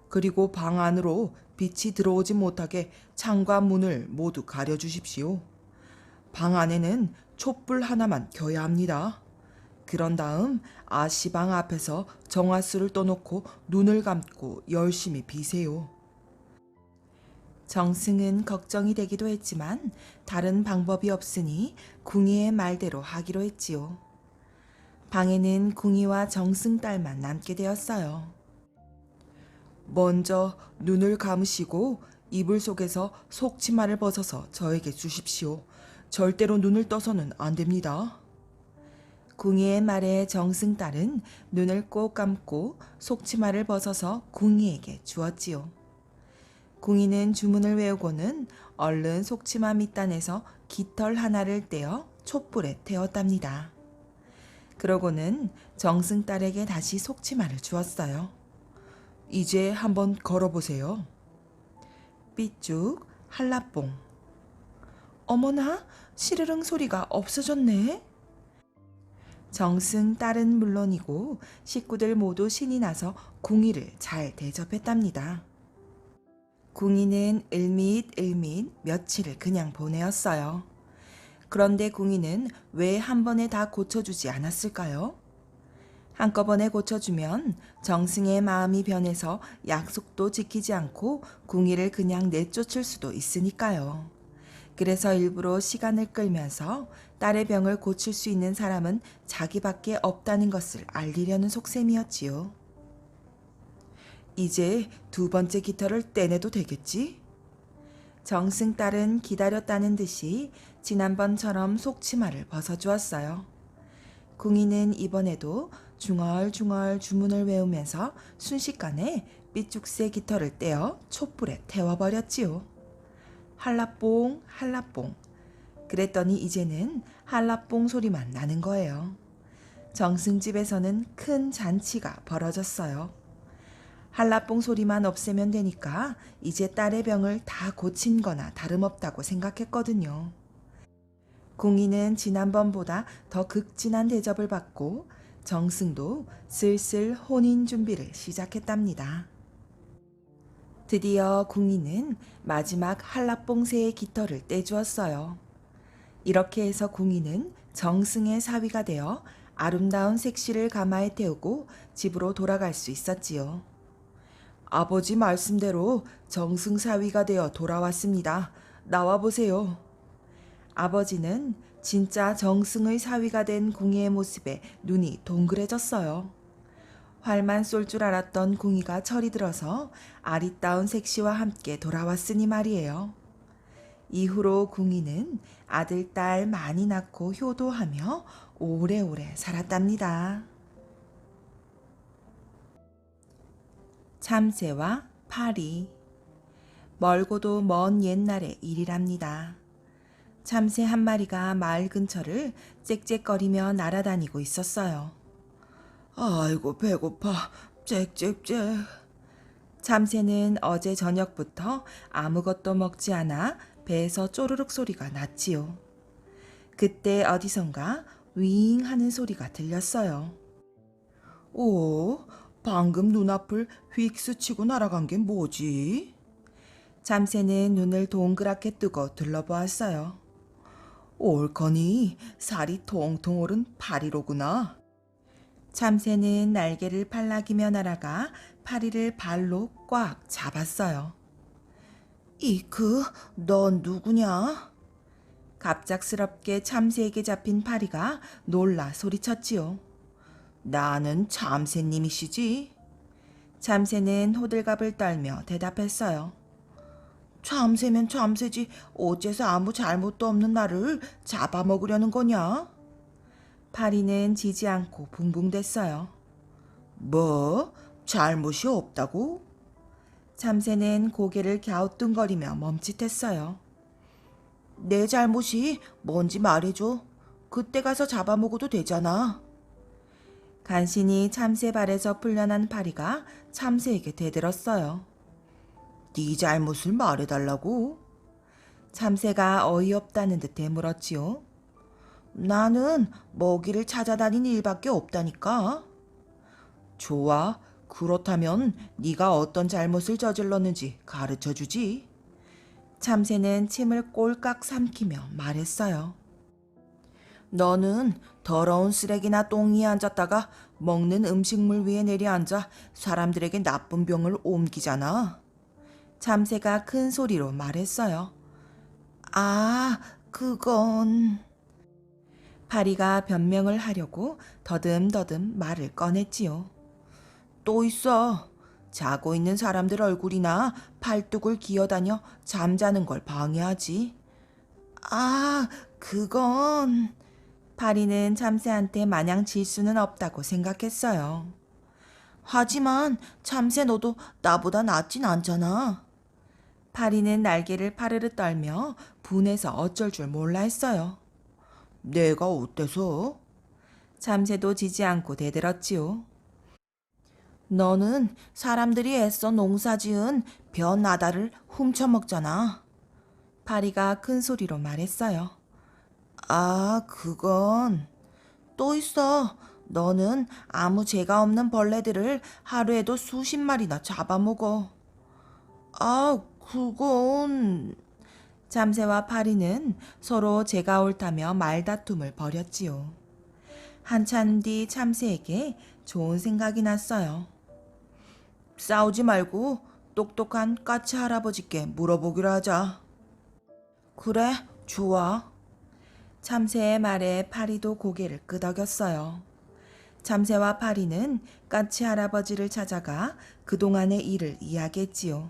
그리고 방 안으로 빛이 들어오지 못하게 창과 문을 모두 가려 주십시오. 방 안에는 촛불 하나만 켜야 합니다. 그런 다음 아씨 방 앞에서 정화수를 떠놓고 눈을 감고 열심히 비세요. 정승은 걱정이 되기도 했지만 다른 방법이 없으니 궁이의 말대로 하기로 했지요. 방에는 궁이와 정승 딸만 남게 되었어요. 먼저 눈을 감으시고 이불 속에서 속치마를 벗어서 저에게 주십시오. 절대로 눈을 떠서는 안 됩니다. 궁이의 말에 정승딸은 눈을 꼭 감고 속치마를 벗어서 궁이에게 주었지요. 궁이는 주문을 외우고는 얼른 속치마 밑단에서 깃털 하나를 떼어 촛불에 태웠답니다. 그러고는 정승딸에게 다시 속치마를 주었어요. 이제 한번 걸어보세요. 삐쭉 한라뽕. 어머나, 시르릉 소리가 없어졌네. 정승딸은 물론이고 식구들 모두 신이 나서 궁이를 잘 대접했답니다. 궁이는 을밋을밋 며칠을 그냥 보내었어요. 그런데 궁이는 왜 한 번에 다 고쳐주지 않았을까요? 한꺼번에 고쳐주면 정승의 마음이 변해서 약속도 지키지 않고 궁이를 그냥 내쫓을 수도 있으니까요. 그래서 일부러 시간을 끌면서 딸의 병을 고칠 수 있는 사람은 자기밖에 없다는 것을 알리려는 속셈이었지요. 이제 두 번째 깃털을 떼내도 되겠지? 정승딸은 기다렸다는 듯이 지난번처럼 속치마를 벗어주었어요. 궁이는 이번에도 중얼중얼 주문을 외우면서 순식간에 삐죽새 깃털을 떼어 촛불에 태워버렸지요. 한라뽕 한라뽕. 그랬더니 이제는 한라뽕 소리만 나는 거예요. 정승집에서는 큰 잔치가 벌어졌어요. 한라뽕 소리만 없애면 되니까 이제 딸의 병을 다 고친 거나 다름없다고 생각했거든요. 궁이는 지난번보다 더 극진한 대접을 받고 정승도 슬슬 혼인 준비를 시작했답니다. 드디어 궁이는 마지막 한라뽕새의 깃털을 떼주었어요. 이렇게 해서 궁이는 정승의 사위가 되어 아름다운 색시를 가마에 태우고 집으로 돌아갈 수 있었지요. 아버지 말씀대로 정승 사위가 되어 돌아왔습니다. 나와보세요. 아버지는 진짜 정승의 사위가 된 궁이의 모습에 눈이 동그래졌어요. 활만 쏠 줄 알았던 궁이가 철이 들어서 아리따운 색시와 함께 돌아왔으니 말이에요. 이후로 궁이는 아들, 딸 많이 낳고 효도하며 오래오래 살았답니다. 참새와 파리. 멀고도 먼 옛날의 일이랍니다. 참새 한 마리가 마을 근처를 짹짹거리며 날아다니고 있었어요. 아이고 배고파. 짹짹짹. 참새는 어제 저녁부터 아무것도 먹지 않아 배에서 쪼르륵 소리가 났지요. 그때 어디선가 윙 하는 소리가 들렸어요. 오, 방금 눈앞을 휙 스치고 날아간 게 뭐지? 참새는 눈을 동그랗게 뜨고 둘러보았어요. 옳거니 살이 통통 오른 파리로구나. 참새는 날개를 팔락이며 날아가 파리를 발로 꽉 잡았어요. 이크, 넌 누구냐? 갑작스럽게 참새에게 잡힌 파리가 놀라 소리쳤지요. 나는 참새님이시지? 참새는 호들갑을 떨며 대답했어요. 참새면 참새지 어째서 아무 잘못도 없는 나를 잡아먹으려는 거냐? 파리는 지지 않고 붕붕댔어요. 뭐? 잘못이 없다고? 참새는 고개를 갸우뚱거리며 멈칫했어요. 내 잘못이 뭔지 말해줘. 그때 가서 잡아먹어도 되잖아. 간신히 참새 발에서 풀려난 파리가 참새에게 대들었어요. 네 잘못을 말해달라고? 참새가 어이없다는 듯해 물었지요. 나는 먹이를 찾아다닌 일밖에 없다니까. 좋아. 그렇다면 네가 어떤 잘못을 저질렀는지 가르쳐주지. 참새는 침을 꼴깍 삼키며 말했어요. 너는 더러운 쓰레기나 똥 위에 앉았다가 먹는 음식물 위에 내려앉아 사람들에게 나쁜 병을 옮기잖아. 참새가 큰 소리로 말했어요. 아, 그건... 파리가 변명을 하려고 더듬더듬 말을 꺼냈지요. 또 있어. 자고 있는 사람들 얼굴이나 팔뚝을 기어다녀 잠자는 걸 방해하지. 아, 그건... 파리는 참새한테 마냥 질 수는 없다고 생각했어요. 하지만 참새 너도 나보다 낫진 않잖아. 파리는 날개를 파르르 떨며 분해서 어쩔 줄 몰라 했어요. 내가 어때서? 참새도 지지 않고 대들었지요. 너는 사람들이 애써 농사지은 벼나다를 훔쳐먹잖아. 파리가 큰 소리로 말했어요. 아, 그건 또 있어. 너는 아무 죄가 없는 벌레들을 하루에도 수십 마리나 잡아먹어. 아, 그건... 참새와 파리는 서로 제가 옳다며 말다툼을 벌였지요. 한참 뒤 참새에게 좋은 생각이 났어요. 싸우지 말고 똑똑한 까치 할아버지께 물어보기로 하자. 그래, 좋아. 참새의 말에 파리도 고개를 끄덕였어요. 참새와 파리는 까치 할아버지를 찾아가 그동안의 일을 이야기했지요.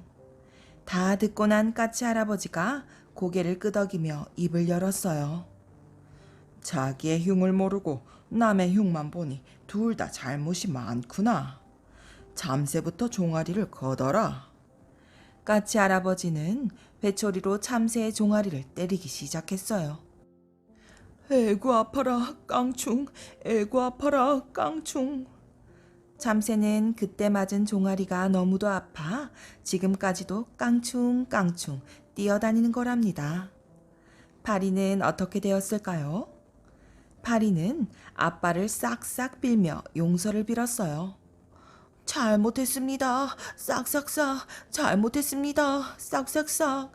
다 듣고 난 까치 할아버지가 고개를 끄덕이며 입을 열었어요. 자기의 흉을 모르고 남의 흉만 보니 둘 다 잘못이 많구나. 잠새부터 종아리를 걷어라. 까치 할아버지는 회초리로 참새의 종아리를 때리기 시작했어요. 애구 아파라 깡충, 애구 아파라 깡충. 참새는 그때 맞은 종아리가 너무도 아파 지금까지도 깡충깡충 뛰어다니는 거랍니다. 파리는 어떻게 되었을까요? 파리는 아빠를 싹싹 빌며 용서를 빌었어요. 잘못했습니다. 싹싹싹. 잘못했습니다. 싹싹싹.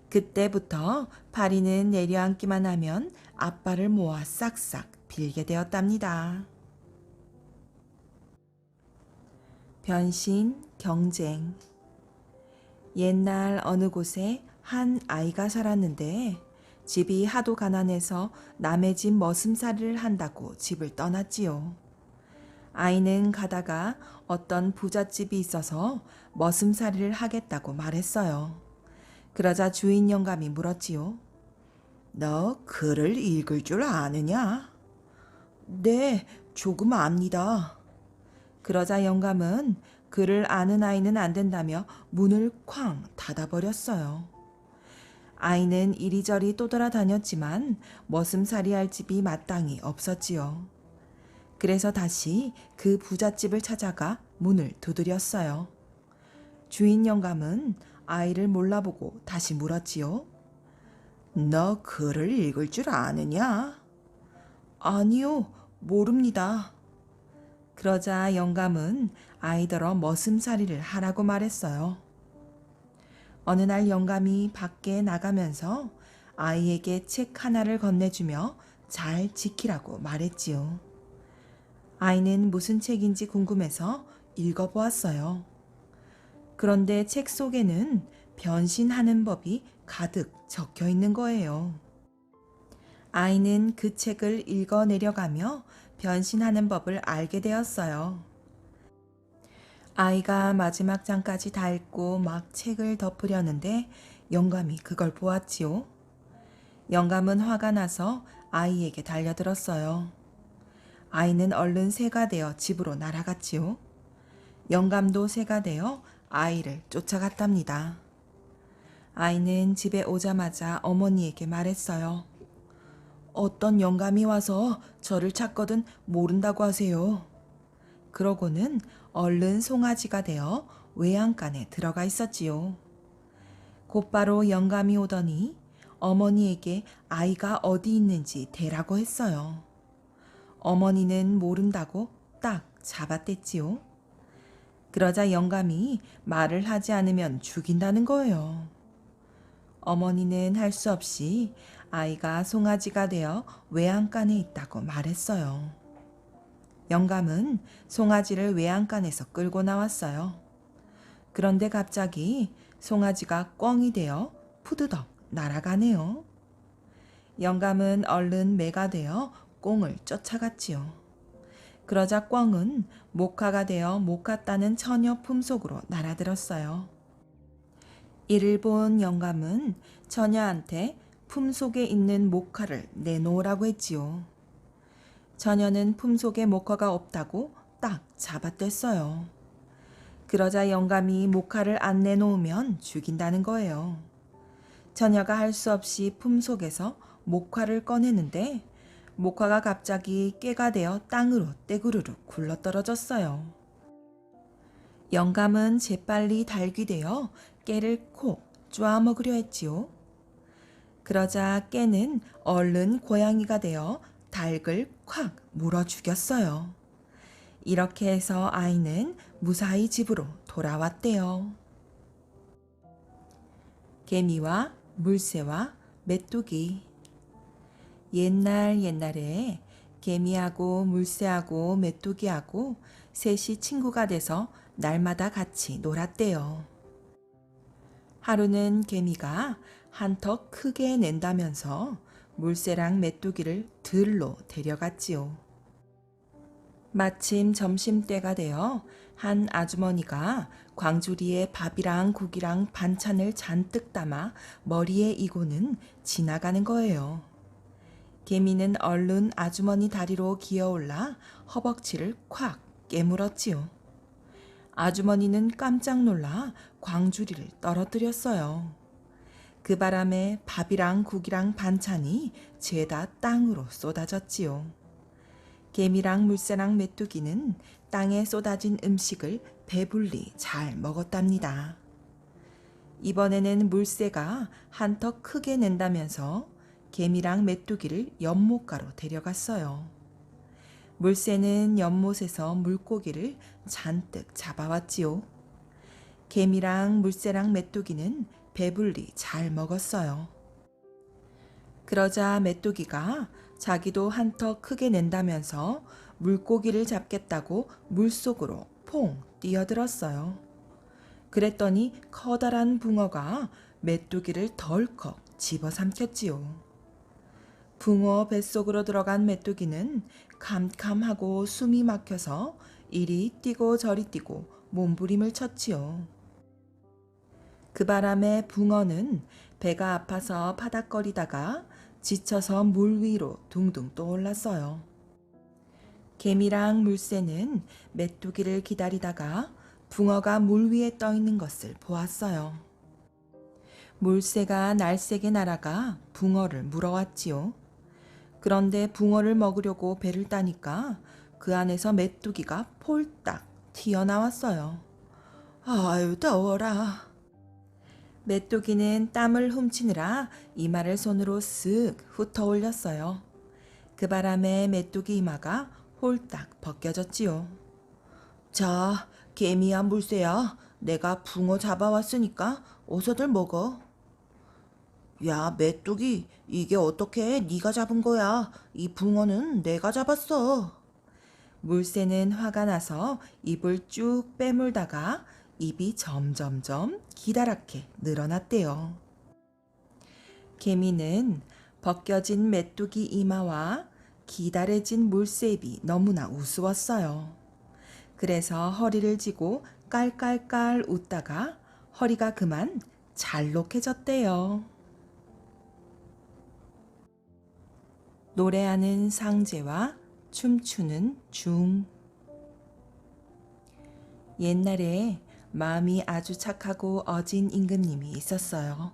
그때부터 파리는 내려앉기만 하면 아빠를 모아 싹싹 빌게 되었답니다. 변신, 경쟁. 옛날 어느 곳에 한 아이가 살았는데 집이 하도 가난해서 남의 집 머슴살이를 한다고 집을 떠났지요. 아이는 가다가 어떤 부잣집이 있어서 머슴살이를 하겠다고 말했어요. 그러자 주인 영감이 물었지요. 너 글을 읽을 줄 아느냐? 네, 조금 압니다. 그러자 영감은 글을 아는 아이는 안 된다며 문을 쾅 닫아버렸어요. 아이는 이리저리 떠돌아다녔지만 머슴살이 할 집이 마땅히 없었지요. 그래서 다시 그 부잣집을 찾아가 문을 두드렸어요. 주인 영감은 아이를 몰라보고 다시 물었지요. 너 글을 읽을 줄 아느냐? 아니요, 모릅니다. 그러자 영감은 아이더러 머슴살이를 하라고 말했어요. 어느 날 영감이 밖에 나가면서 아이에게 책 하나를 건네주며 잘 지키라고 말했지요. 아이는 무슨 책인지 궁금해서 읽어보았어요. 그런데 책 속에는 변신하는 법이 가득 적혀 있는 거예요. 아이는 그 책을 읽어 내려가며 변신하는 법을 알게 되었어요. 아이가 마지막 장까지 다 읽고 막 책을 덮으려는데 영감이 그걸 보았지요. 영감은 화가 나서 아이에게 달려들었어요. 아이는 얼른 새가 되어 집으로 날아갔지요. 영감도 새가 되어 아이를 쫓아갔답니다. 아이는 집에 오자마자 어머니에게 말했어요. 어떤 영감이 와서 저를 찾거든 모른다고 하세요. 그러고는 얼른 송아지가 되어 외양간에 들어가 있었지요. 곧바로 영감이 오더니 어머니에게 아이가 어디 있는지 대라고 했어요. 어머니는 모른다고 딱 잡아댔지요. 그러자 영감이 말을 하지 않으면 죽인다는 거예요. 어머니는 할 수 없이 아이가 송아지가 되어 외양간에 있다고 말했어요. 영감은 송아지를 외양간에서 끌고 나왔어요. 그런데 갑자기 송아지가 꿩이 되어 푸드덕 날아가네요. 영감은 얼른 매가 되어 꿩을 쫓아갔지요. 그러자 꿩은 목화가 되어 목화 따는 처녀 품속으로 날아들었어요. 이를 본 영감은 처녀한테 품속에 있는 목화를 내놓으라고 했지요. 처녀는 품속에 목화가 없다고 딱 잡아댔어요. 그러자 영감이 목화를 안 내놓으면 죽인다는 거예요. 처녀가 할 수 없이 품속에서 목화를 꺼내는데 목화가 갑자기 깨가 되어 땅으로 떼구르륵 굴러떨어졌어요. 영감은 재빨리 닭이 되어 깨를 콕 쪼아 먹으려 했지요. 그러자 깨는 얼른 고양이가 되어 닭을 콱 물어 죽였어요. 이렇게 해서 아이는 무사히 집으로 돌아왔대요. 개미와 물새와 메뚜기. 옛날에 개미하고 물새하고 메뚜기하고 셋이 친구가 돼서 날마다 같이 놀았대요. 하루는 개미가 한턱 크게 낸다면서 물새랑 메뚜기를 들로 데려갔지요. 마침 점심때가 되어 한 아주머니가 광주리에 밥이랑 국이랑 반찬을 잔뜩 담아 머리에 이고는 지나가는 거예요. 개미는 얼른 아주머니 다리로 기어올라 허벅지를 콱 깨물었지요. 아주머니는 깜짝 놀라 광주리를 떨어뜨렸어요. 그 바람에 밥이랑 국이랑 반찬이 죄다 땅으로 쏟아졌지요. 개미랑 물새랑 메뚜기는 땅에 쏟아진 음식을 배불리 잘 먹었답니다. 이번에는 물새가 한턱 크게 낸다면서 개미랑 메뚜기를 연못가로 데려갔어요. 물새는 연못에서 물고기를 잔뜩 잡아왔지요. 개미랑 물새랑 메뚜기는 배불리 잘 먹었어요. 그러자 메뚜기가 자기도 한턱 크게 낸다면서 물고기를 잡겠다고 물속으로 퐁 뛰어들었어요. 그랬더니 커다란 붕어가 메뚜기를 덜컥 집어삼켰지요. 붕어 뱃속으로 들어간 메뚜기는 캄캄하고 숨이 막혀서 이리 뛰고 저리 뛰고 몸부림을 쳤지요. 그 바람에 붕어는 배가 아파서 파닥거리다가 지쳐서 물 위로 둥둥 떠올랐어요. 개미랑 물새는 메뚜기를 기다리다가 붕어가 물 위에 떠 있는 것을 보았어요. 물새가 날쌔게 날아가 붕어를 물어왔지요. 그런데 붕어를 먹으려고 배를 따니까 그 안에서 메뚜기가 폴딱 튀어나왔어요. 아유, 더워라. 메뚜기는 땀을 훔치느라 이마를 손으로 쓱 훑어 올렸어요. 그 바람에 메뚜기 이마가 홀딱 벗겨졌지요. 자, 개미야 물새야, 내가 붕어 잡아왔으니까 어서들 먹어. 야, 메뚜기, 이게 어떻게 네가 잡은 거야? 이 붕어는 내가 잡았어. 물새는 화가 나서 입을 쭉 빼물다가 입이 점점점 기다랗게 늘어났대요. 개미는 벗겨진 메뚜기 이마와 기다래진 물새입이 너무나 우스웠어요. 그래서 허리를 쥐고 깔깔깔 웃다가 허리가 그만 잘록해졌대요. 노래하는 상제와 춤추는 중. 옛날에 마음이 아주 착하고 어진 임금님이 있었어요.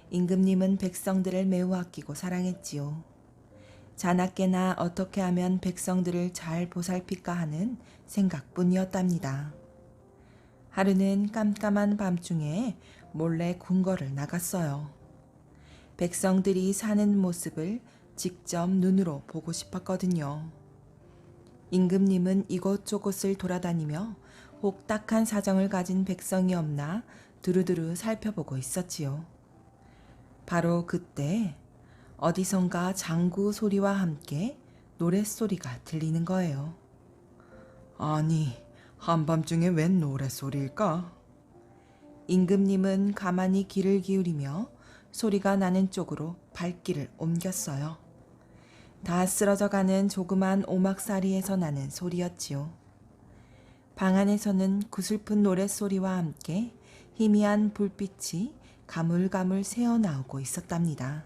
임금님은 백성들을 매우 아끼고 사랑했지요. 자나깨나 어떻게 하면 백성들을 잘 보살필까 하는 생각뿐이었답니다. 하루는 깜깜한 밤중에 몰래 궁궐을 나갔어요. 백성들이 사는 모습을 직접 눈으로 보고 싶었거든요. 임금님은 이곳저곳을 돌아다니며 혹독한 사정을 가진 백성이 없나 두루두루 살펴보고 있었지요. 바로 그때 어디선가 장구 소리와 함께 노랫소리가 들리는 거예요. 아니, 한밤중에 웬 노랫소리일까? 임금님은 가만히 귀를 기울이며 소리가 나는 쪽으로 발길을 옮겼어요. 다 쓰러져가는 조그만 오막사리에서 나는 소리였지요. 방 안에서는 구슬픈 노랫소리와 함께 희미한 불빛이 가물가물 새어나오고 있었답니다.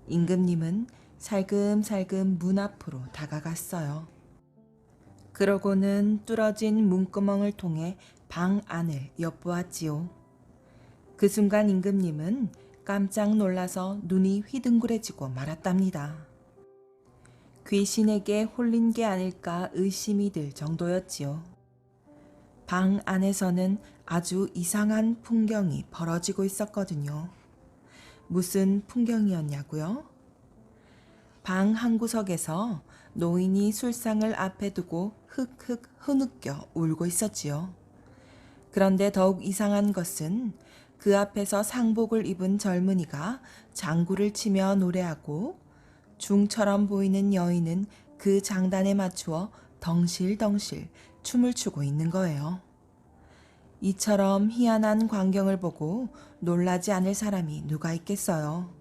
임금님은 살금살금 문 앞으로 다가갔어요. 그러고는 뚫어진 문구멍을 통해 방 안을 엿보았지요. 그 순간 임금님은 깜짝 놀라서 눈이 휘둥그레지고 말았답니다. 귀신에게 홀린 게 아닐까 의심이 들 정도였지요. 방 안에서는 아주 이상한 풍경이 벌어지고 있었거든요. 무슨 풍경이었냐고요? 방 한 구석에서 노인이 술상을 앞에 두고 흑흑 흐느껴 울고 있었지요. 그런데 더욱 이상한 것은 그 앞에서 상복을 입은 젊은이가 장구를 치며 노래하고 중처럼 보이는 여인은 그 장단에 맞추어 덩실덩실 춤을 추고 있는 거예요. 이처럼 희한한 광경을 보고 놀라지 않을 사람이 누가 있겠어요.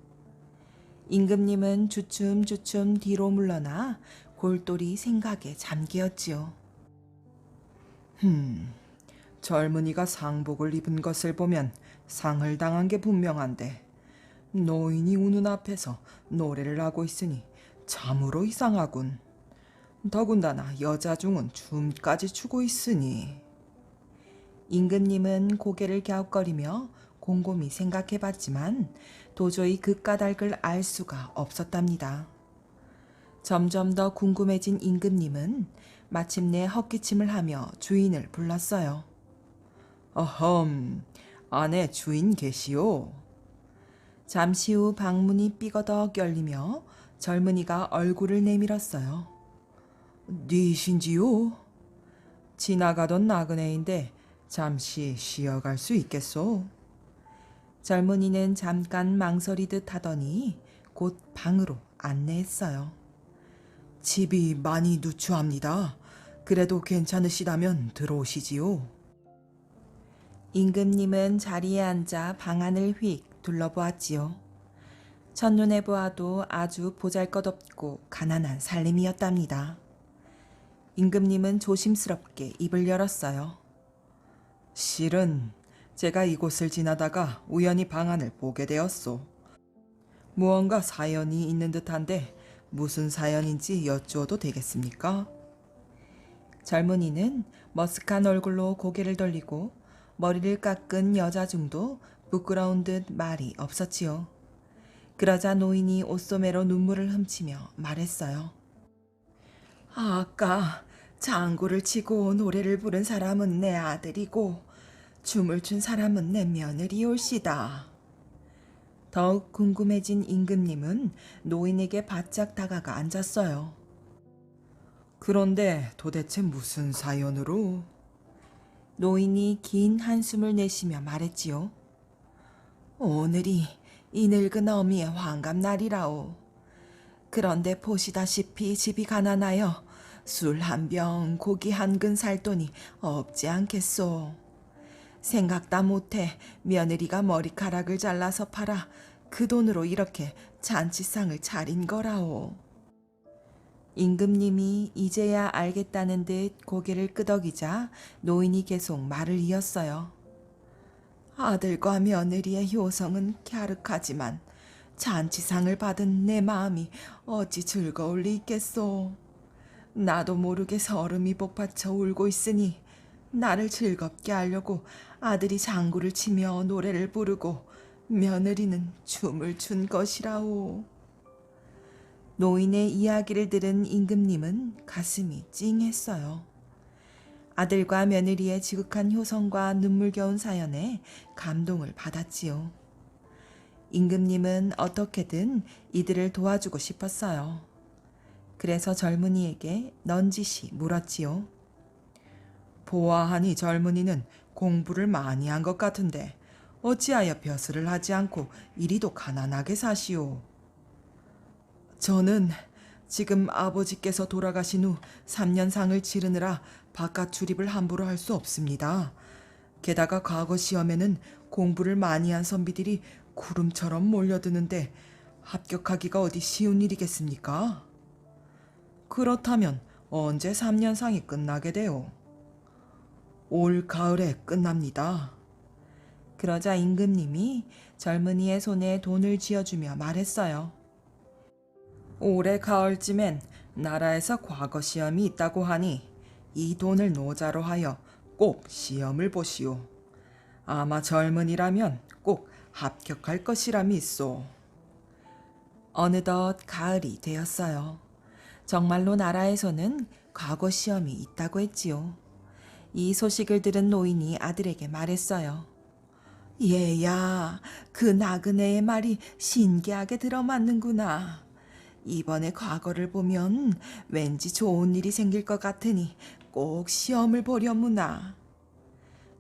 임금님은 주춤주춤 뒤로 물러나 골똘히 생각에 잠기었지요. 젊은이가 상복을 입은 것을 보면 상을 당한 게 분명한데 노인이 우는 앞에서 노래를 하고 있으니 참으로 이상하군. 더군다나 여자 중은 춤까지 추고 있으니. 임금님은 고개를 갸웃거리며 곰곰이 생각해봤지만 도저히 그 까닭을 알 수가 없었답니다. 점점 더 궁금해진 임금님은 마침내 헛기침을 하며 주인을 불렀어요. 어험, 안에 주인 계시오. 잠시 후 방문이 삐거덕 열리며 젊은이가 얼굴을 내밀었어요. 니신지요? 지나가던 나그네인데 잠시 쉬어갈 수 있겠소? 젊은이는 잠깐 망설이듯 하더니 곧 방으로 안내했어요. 집이 많이 누추합니다. 그래도 괜찮으시다면 들어오시지요. 임금님은 자리에 앉아 방 안을 휙 둘러보았지요. 첫눈에 보아도 아주 보잘것없고 가난한 살림이었답니다. 임금님은 조심스럽게 입을 열었어요. 실은 제가 이곳을 지나다가 우연히 방 안을 보게 되었소. 무언가 사연이 있는 듯한데 무슨 사연인지 여쭈어도 되겠습니까? 젊은이는 머쓱한 얼굴로 고개를 돌리고 머리를 깎은 여자 중도 부끄러운 듯 말이 없었지요. 그러자 노인이 옷소매로 눈물을 훔치며 말했어요. 아까 장구를 치고 노래를 부른 사람은 내 아들이고 춤을 춘 사람은 내 며느리올시다. 더욱 궁금해진 임금님은 노인에게 바짝 다가가 앉았어요. 그런데 도대체 무슨 사연으로? 노인이 긴 한숨을 내쉬며 말했지요. 오늘이 이 늙은 어미의 환갑날이라오. 그런데 보시다시피 집이 가난하여 술 한 병, 고기 한 근 살 돈이 없지 않겠소. 생각다 못해 며느리가 머리카락을 잘라서 팔아 그 돈으로 이렇게 잔치상을 차린 거라오. 임금님이 이제야 알겠다는 듯 고개를 끄덕이자 노인이 계속 말을 이었어요. 아들과 며느리의 효성은 갸륵하지만 잔치상을 받은 내 마음이 어찌 즐거울 리 있겠소. 나도 모르게 서름이 복받쳐 울고 있으니 나를 즐겁게 하려고 아들이 장구를 치며 노래를 부르고 며느리는 춤을 춘 것이라오. 노인의 이야기를 들은 임금님은 가슴이 찡했어요. 아들과 며느리의 지극한 효성과 눈물겨운 사연에 감동을 받았지요. 임금님은 어떻게든 이들을 도와주고 싶었어요. 그래서 젊은이에게 넌지시 물었지요. 보아하니 젊은이는 공부를 많이 한 것 같은데 어찌하여 벼슬을 하지 않고 이리도 가난하게 사시오. 저는 지금 아버지께서 돌아가신 후 3년상을 치르느라 바깥 출입을 함부로 할 수 없습니다. 게다가 과거 시험에는 공부를 많이 한 선비들이 구름처럼 몰려드는데 합격하기가 어디 쉬운 일이겠습니까? 그렇다면 언제 3년상이 끝나게 돼요? 올 가을에 끝납니다. 그러자 임금님이 젊은이의 손에 돈을 쥐어주며 말했어요. 올해 가을쯤엔 나라에서 과거 시험이 있다고 하니 이 돈을 노자로 하여 꼭 시험을 보시오. 아마 젊은이라면 꼭 합격할 것이라 믿소. 어느덧 가을이 되었어요. 정말로 나라에서는 과거 시험이 있다고 했지요. 이 소식을 들은 노인이 아들에게 말했어요. 얘야, 그 나그네의 말이 신기하게 들어맞는구나. 이번에 과거를 보면 왠지 좋은 일이 생길 것 같으니 꼭 시험을 보려무나.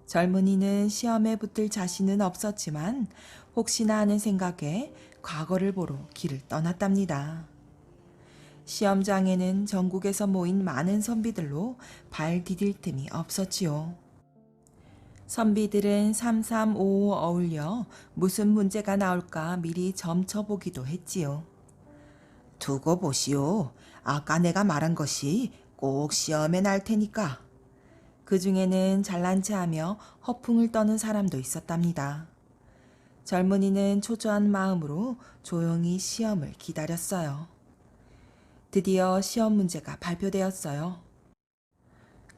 젊은이는 시험에 붙을 자신은 없었지만 혹시나 하는 생각에 과거를 보러 길을 떠났답니다. 시험장에는 전국에서 모인 많은 선비들로 발 디딜 틈이 없었지요. 선비들은 삼삼오오 어울려 무슨 문제가 나올까 미리 점쳐보기도 했지요. 두고 보시오. 아까 내가 말한 것이 꼭 시험에 날 테니까. 그 중에는 잘난 체하며 허풍을 떠는 사람도 있었답니다. 젊은이는 초조한 마음으로 조용히 시험을 기다렸어요. 드디어 시험 문제가 발표되었어요.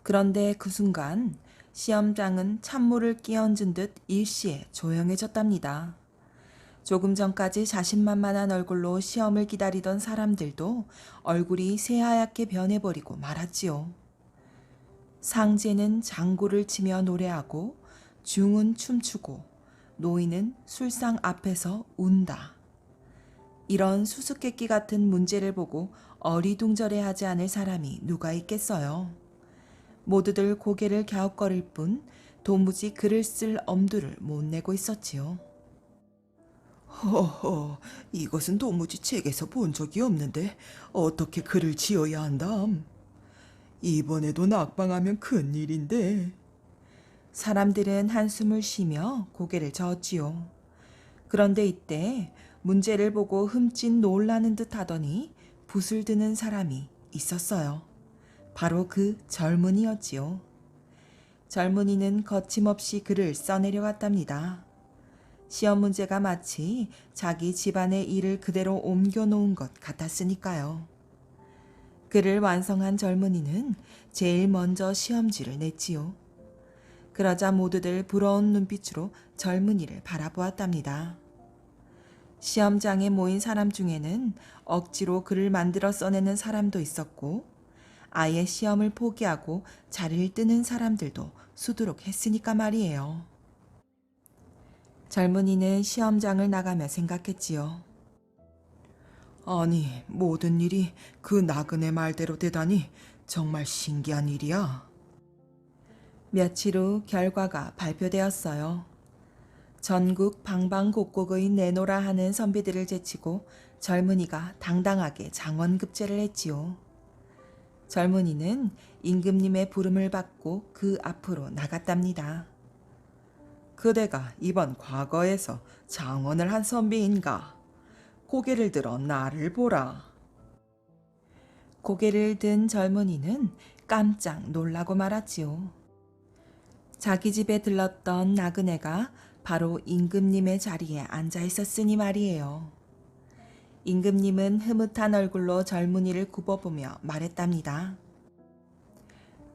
그런데 그 순간 시험장은 찬물을 끼얹은 듯 일시에 조용해졌답니다. 조금 전까지 자신만만한 얼굴로 시험을 기다리던 사람들도 얼굴이 새하얗게 변해버리고 말았지요. 상제는 장구를 치며 노래하고 중은 춤추고 노인은 술상 앞에서 운다. 이런 수수께끼 같은 문제를 보고 어리둥절해하지 않을 사람이 누가 있겠어요. 모두들 고개를 갸웃거릴 뿐 도무지 글을 쓸 엄두를 못 내고 있었지요. 허허, 이것은 도무지 책에서 본 적이 없는데 어떻게 글을 지어야 한담? 이번에도 낙방하면 큰일인데. 사람들은 한숨을 쉬며 고개를 저었지요. 그런데 이때 문제를 보고 흠칫 놀라는 듯 하더니 붓을 드는 사람이 있었어요. 바로 그 젊은이였지요. 젊은이는 거침없이 글을 써내려갔답니다. 시험 문제가 마치 자기 집안의 일을 그대로 옮겨놓은 것 같았으니까요. 글을 완성한 젊은이는 제일 먼저 시험지를 냈지요. 그러자 모두들 부러운 눈빛으로 젊은이를 바라보았답니다. 시험장에 모인 사람 중에는 억지로 글을 만들어 써내는 사람도 있었고 아예 시험을 포기하고 자리를 뜨는 사람들도 수두룩했으니까 말이에요. 젊은이는 시험장을 나가며 생각했지요. 아니, 모든 일이 그 나그네 말대로 되다니 정말 신기한 일이야. 며칠 후 결과가 발표되었어요. 전국 방방곡곡의 내노라 하는 선비들을 제치고 젊은이가 당당하게 장원급제를 했지요. 젊은이는 임금님의 부름을 받고 그 앞으로 나갔답니다. 그대가 이번 과거에서 장원을 한 선비인가? 고개를 들어 나를 보라. 고개를 든 젊은이는 깜짝 놀라고 말았지요. 자기 집에 들렀던 나그네가 바로 임금님의 자리에 앉아 있었으니 말이에요. 임금님은 흐뭇한 얼굴로 젊은이를 굽어보며 말했답니다.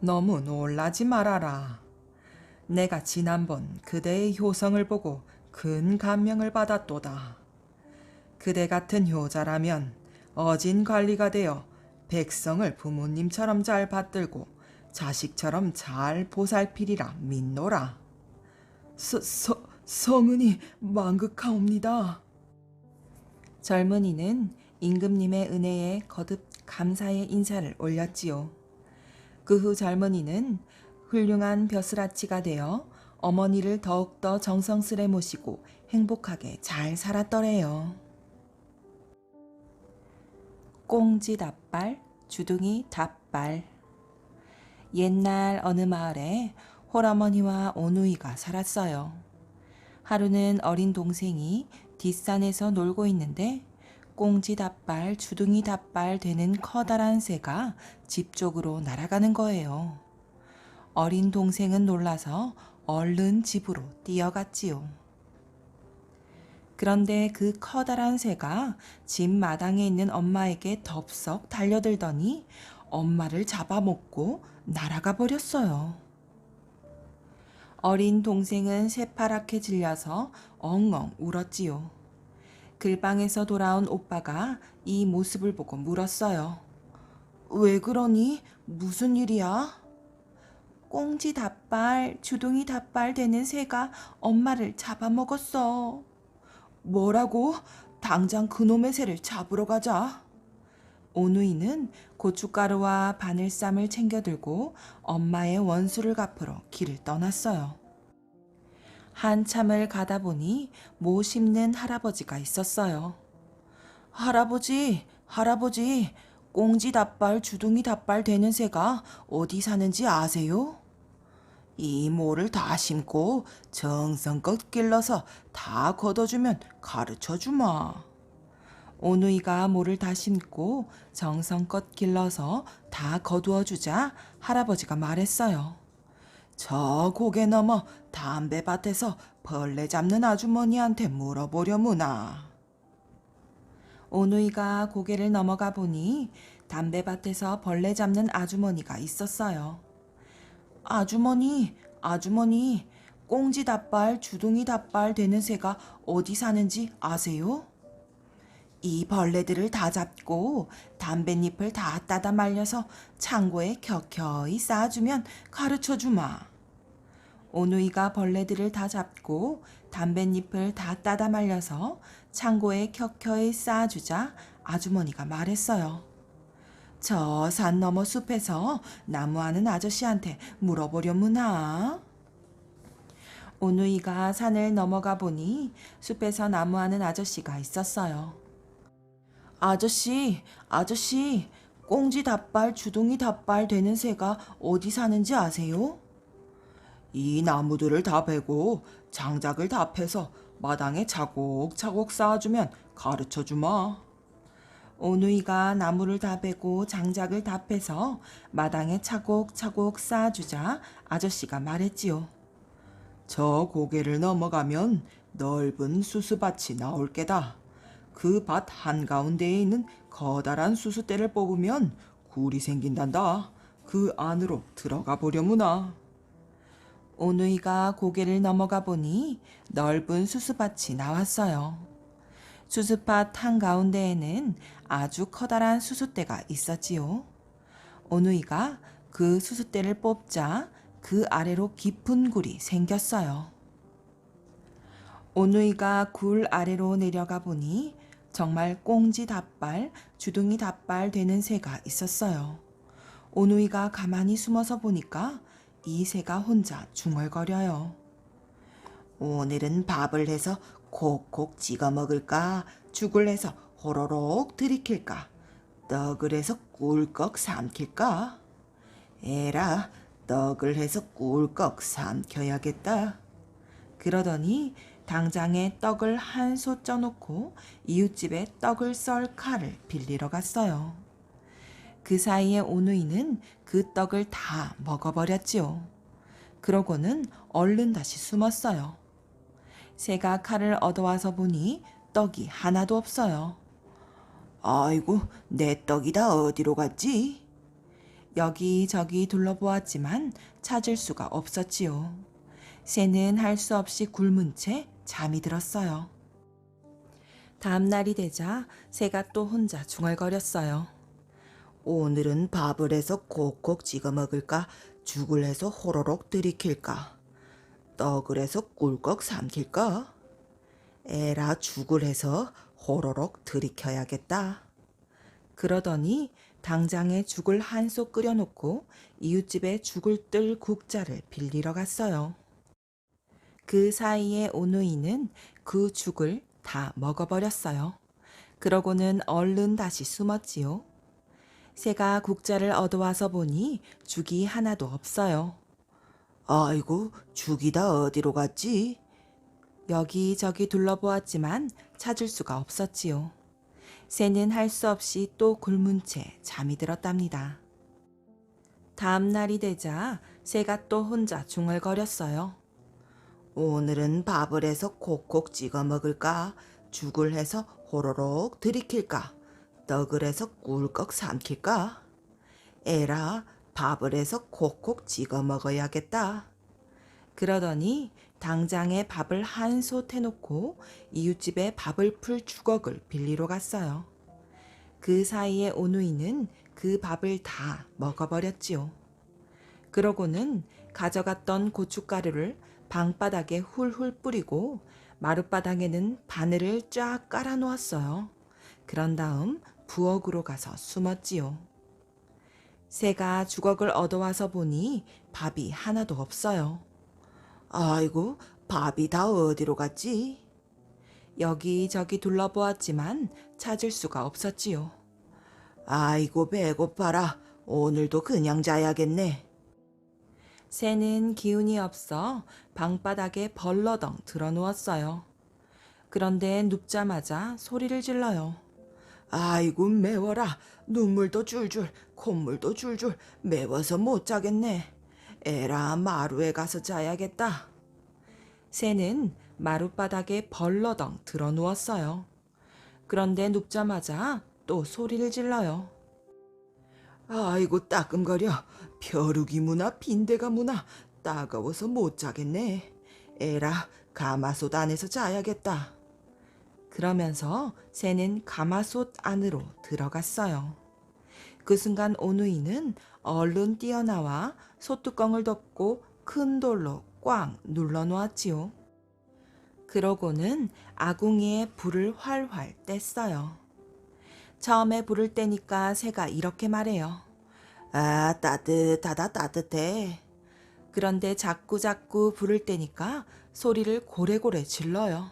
너무 놀라지 말아라. 내가 지난번 그대의 효성을 보고 큰 감명을 받았도다. 그대 같은 효자라면 어진 관리가 되어 백성을 부모님처럼 잘 받들고 자식처럼 잘 보살피리라 믿노라. 성은이 망극하옵니다. 젊은이는 임금님의 은혜에 거듭 감사의 인사를 올렸지요. 그 후 젊은이는 훌륭한 벼슬아치가 되어 어머니를 더욱더 정성스레 모시고 행복하게 잘 살았더래요. 꽁지 닷발, 주둥이 닷발. 옛날 어느 마을에 홀어머니와 오누이가 살았어요. 하루는 어린 동생이 뒷산에서 놀고 있는데 꽁지 닷발, 주둥이 닷발 되는 커다란 새가 집 쪽으로 날아가는 거예요. 어린 동생은 놀라서 얼른 집으로 뛰어갔지요. 그런데 그 커다란 새가 집 마당에 있는 엄마에게 덥석 달려들더니 엄마를 잡아먹고 날아가 버렸어요. 어린 동생은 새파랗게 질려서 엉엉 울었지요. 글방에서 돌아온 오빠가 이 모습을 보고 물었어요. 왜 그러니? 무슨 일이야? 꽁지 닭발, 주둥이 닭발 되는 새가 엄마를 잡아먹었어. 뭐라고? 당장 그놈의 새를 잡으러 가자. 오누이는 고춧가루와 바늘쌈을 챙겨들고 엄마의 원수를 갚으러 길을 떠났어요. 한참을 가다 보니 모 심는 할아버지가 있었어요. 할아버지, 할아버지, 꽁지 닭발, 주둥이 닭발 되는 새가 어디 사는지 아세요? 이 모를 다 심고 정성껏 길러서 다 걷어주면 가르쳐주마. 오누이가 모를 다 심고 정성껏 길러서 다 거두어주자 할아버지가 말했어요. 저 고개 넘어 담배밭에서 벌레 잡는 아주머니한테 물어보려무나. 오누이가 고개를 넘어가 보니 담배밭에서 벌레 잡는 아주머니가 있었어요. 아주머니, 아주머니, 꽁지 닭발, 주둥이 닭발 되는 새가 어디 사는지 아세요? 이 벌레들을 다 잡고 담뱃잎을 다 따다 말려서 창고에 켜켜이 쌓아주면 가르쳐주마. 오누이가 벌레들을 다 잡고 담뱃잎을 다 따다 말려서 창고에 켜켜이 쌓아주자 아주머니가 말했어요. 저 산 너머 숲에서 나무하는 아저씨한테 물어보려무나. 오누이가 산을 넘어가 보니 숲에서 나무하는 아저씨가 있었어요. 아저씨, 아저씨, 꽁지 닭발, 주둥이 닭발 되는 새가 어디 사는지 아세요? 이 나무들을 다 베고 장작을 다 패서 마당에 차곡차곡 쌓아주면 가르쳐주마. 오누이가 나무를 다 베고 장작을 다 패서 마당에 차곡차곡 쌓아주자 아저씨가 말했지요. 저 고개를 넘어가면 넓은 수수밭이 나올 게다. 그 밭 한가운데에 있는 커다란 수수대를 뽑으면 굴이 생긴단다. 그 안으로 들어가 보려무나. 오누이가 고개를 넘어가 보니 넓은 수수밭이 나왔어요. 수수밭 한가운데에는 아주 커다란 수수대가 있었지요. 오누이가 그 수수대를 뽑자 그 아래로 깊은 굴이 생겼어요. 오누이가 굴 아래로 내려가 보니 정말 꽁지 닭발, 주둥이 닭발 되는 새가 있었어요. 오누이가 가만히 숨어서 보니까 이 새가 혼자 중얼거려요. 오늘은 밥을 해서 콕콕 찍어 먹을까? 죽을 해서 호로록 들이킬까? 떡을 해서 꿀꺽 삼킬까? 에라, 떡을 해서 꿀꺽 삼켜야겠다. 그러더니 당장에 떡을 한 솥 쪄놓고 이웃집에 떡을 썰 칼을 빌리러 갔어요. 그 사이에 오누이는 그 떡을 다 먹어버렸지요. 그러고는 얼른 다시 숨었어요. 새가 칼을 얻어와서 보니 떡이 하나도 없어요. 아이고, 내 떡이 다 어디로 갔지? 여기저기 둘러보았지만 찾을 수가 없었지요. 새는 할 수 없이 굶은 채 잠이 들었어요. 다음 날이 되자 새가 또 혼자 중얼거렸어요. 오늘은 밥을 해서 콕콕 찍어 먹을까? 죽을 해서 호로록 들이킬까? 떡을 해서 꿀꺽 삼킬까? 에라, 죽을 해서 호로록 들이켜야겠다. 그러더니 당장에 죽을 한 솥 끓여놓고 이웃집에 죽을 뜰 국자를 빌리러 갔어요. 그 사이에 오누이는 그 죽을 다 먹어버렸어요. 그러고는 얼른 다시 숨었지요. 새가 국자를 얻어와서 보니 죽이 하나도 없어요. 아이고, 죽이 다 어디로 갔지? 여기저기 둘러보았지만 찾을 수가 없었지요. 새는 할 수 없이 또 굶은 채 잠이 들었답니다. 다음 날이 되자 새가 또 혼자 중얼거렸어요. 오늘은 밥을 해서 콕콕 찍어 먹을까? 죽을 해서 호로록 들이킬까? 떡을 해서 꿀꺽 삼킬까? 에라, 밥을 해서 콕콕 찍어 먹어야겠다. 그러더니 당장에 밥을 한솥 해놓고 이웃집에 밥을 풀 주걱을 빌리러 갔어요. 그 사이에 오누이는 그 밥을 다 먹어버렸지요. 그러고는 가져갔던 고춧가루를 방바닥에 훌훌 뿌리고 마룻바닥에는 바늘을 쫙 깔아 놓았어요. 그런 다음 부엌으로 가서 숨었지요. 새가 주걱을 얻어와서 보니 밥이 하나도 없어요. 아이고, 밥이 다 어디로 갔지? 여기저기 둘러보았지만 찾을 수가 없었지요. 아이고, 배고파라. 오늘도 그냥 자야겠네. 새는 기운이 없어 방바닥에 벌러덩 드러누웠어요. 그런데 눕자마자 소리를 질러요. 아이고, 매워라. 눈물도 줄줄, 콧물도 줄줄, 매워서 못 자겠네. 에라, 마루에 가서 자야겠다. 새는 마룻바닥에 벌러덩 드러누웠어요. 그런데 눕자마자 또 소리를 질러요. 아이고, 따끔거려. 벼룩이 무나 빈대가 무나 따가워서 못 자겠네. 에라, 가마솥 안에서 자야겠다. 그러면서 새는 가마솥 안으로 들어갔어요. 그 순간 오누이는 얼른 뛰어나와 솥뚜껑을 덮고 큰 돌로 꽝 눌러 놓았지요. 그러고는 아궁이에 불을 활활 뗐어요. 처음에 불을 떼니까 새가 이렇게 말해요. 아, 따뜻하다, 따뜻해. 그런데 자꾸자꾸 불을 떼니까 소리를 고래고래 질러요.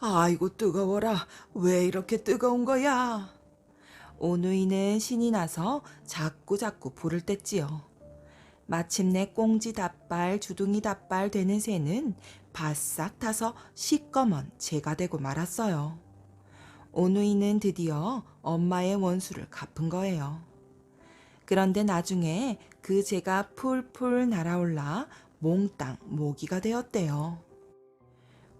아이고, 뜨거워라. 왜 이렇게 뜨거운 거야? 오누이는 신이 나서 자꾸자꾸 불을 뗐지요. 마침내 꽁지 닷발, 주둥이 닷발 되는 새는 바싹 타서 시꺼먼 재가 되고 말았어요. 오누이는 드디어 엄마의 원수를 갚은 거예요. 그런데 나중에 그 재가 풀풀 날아올라 몽땅 모기가 되었대요.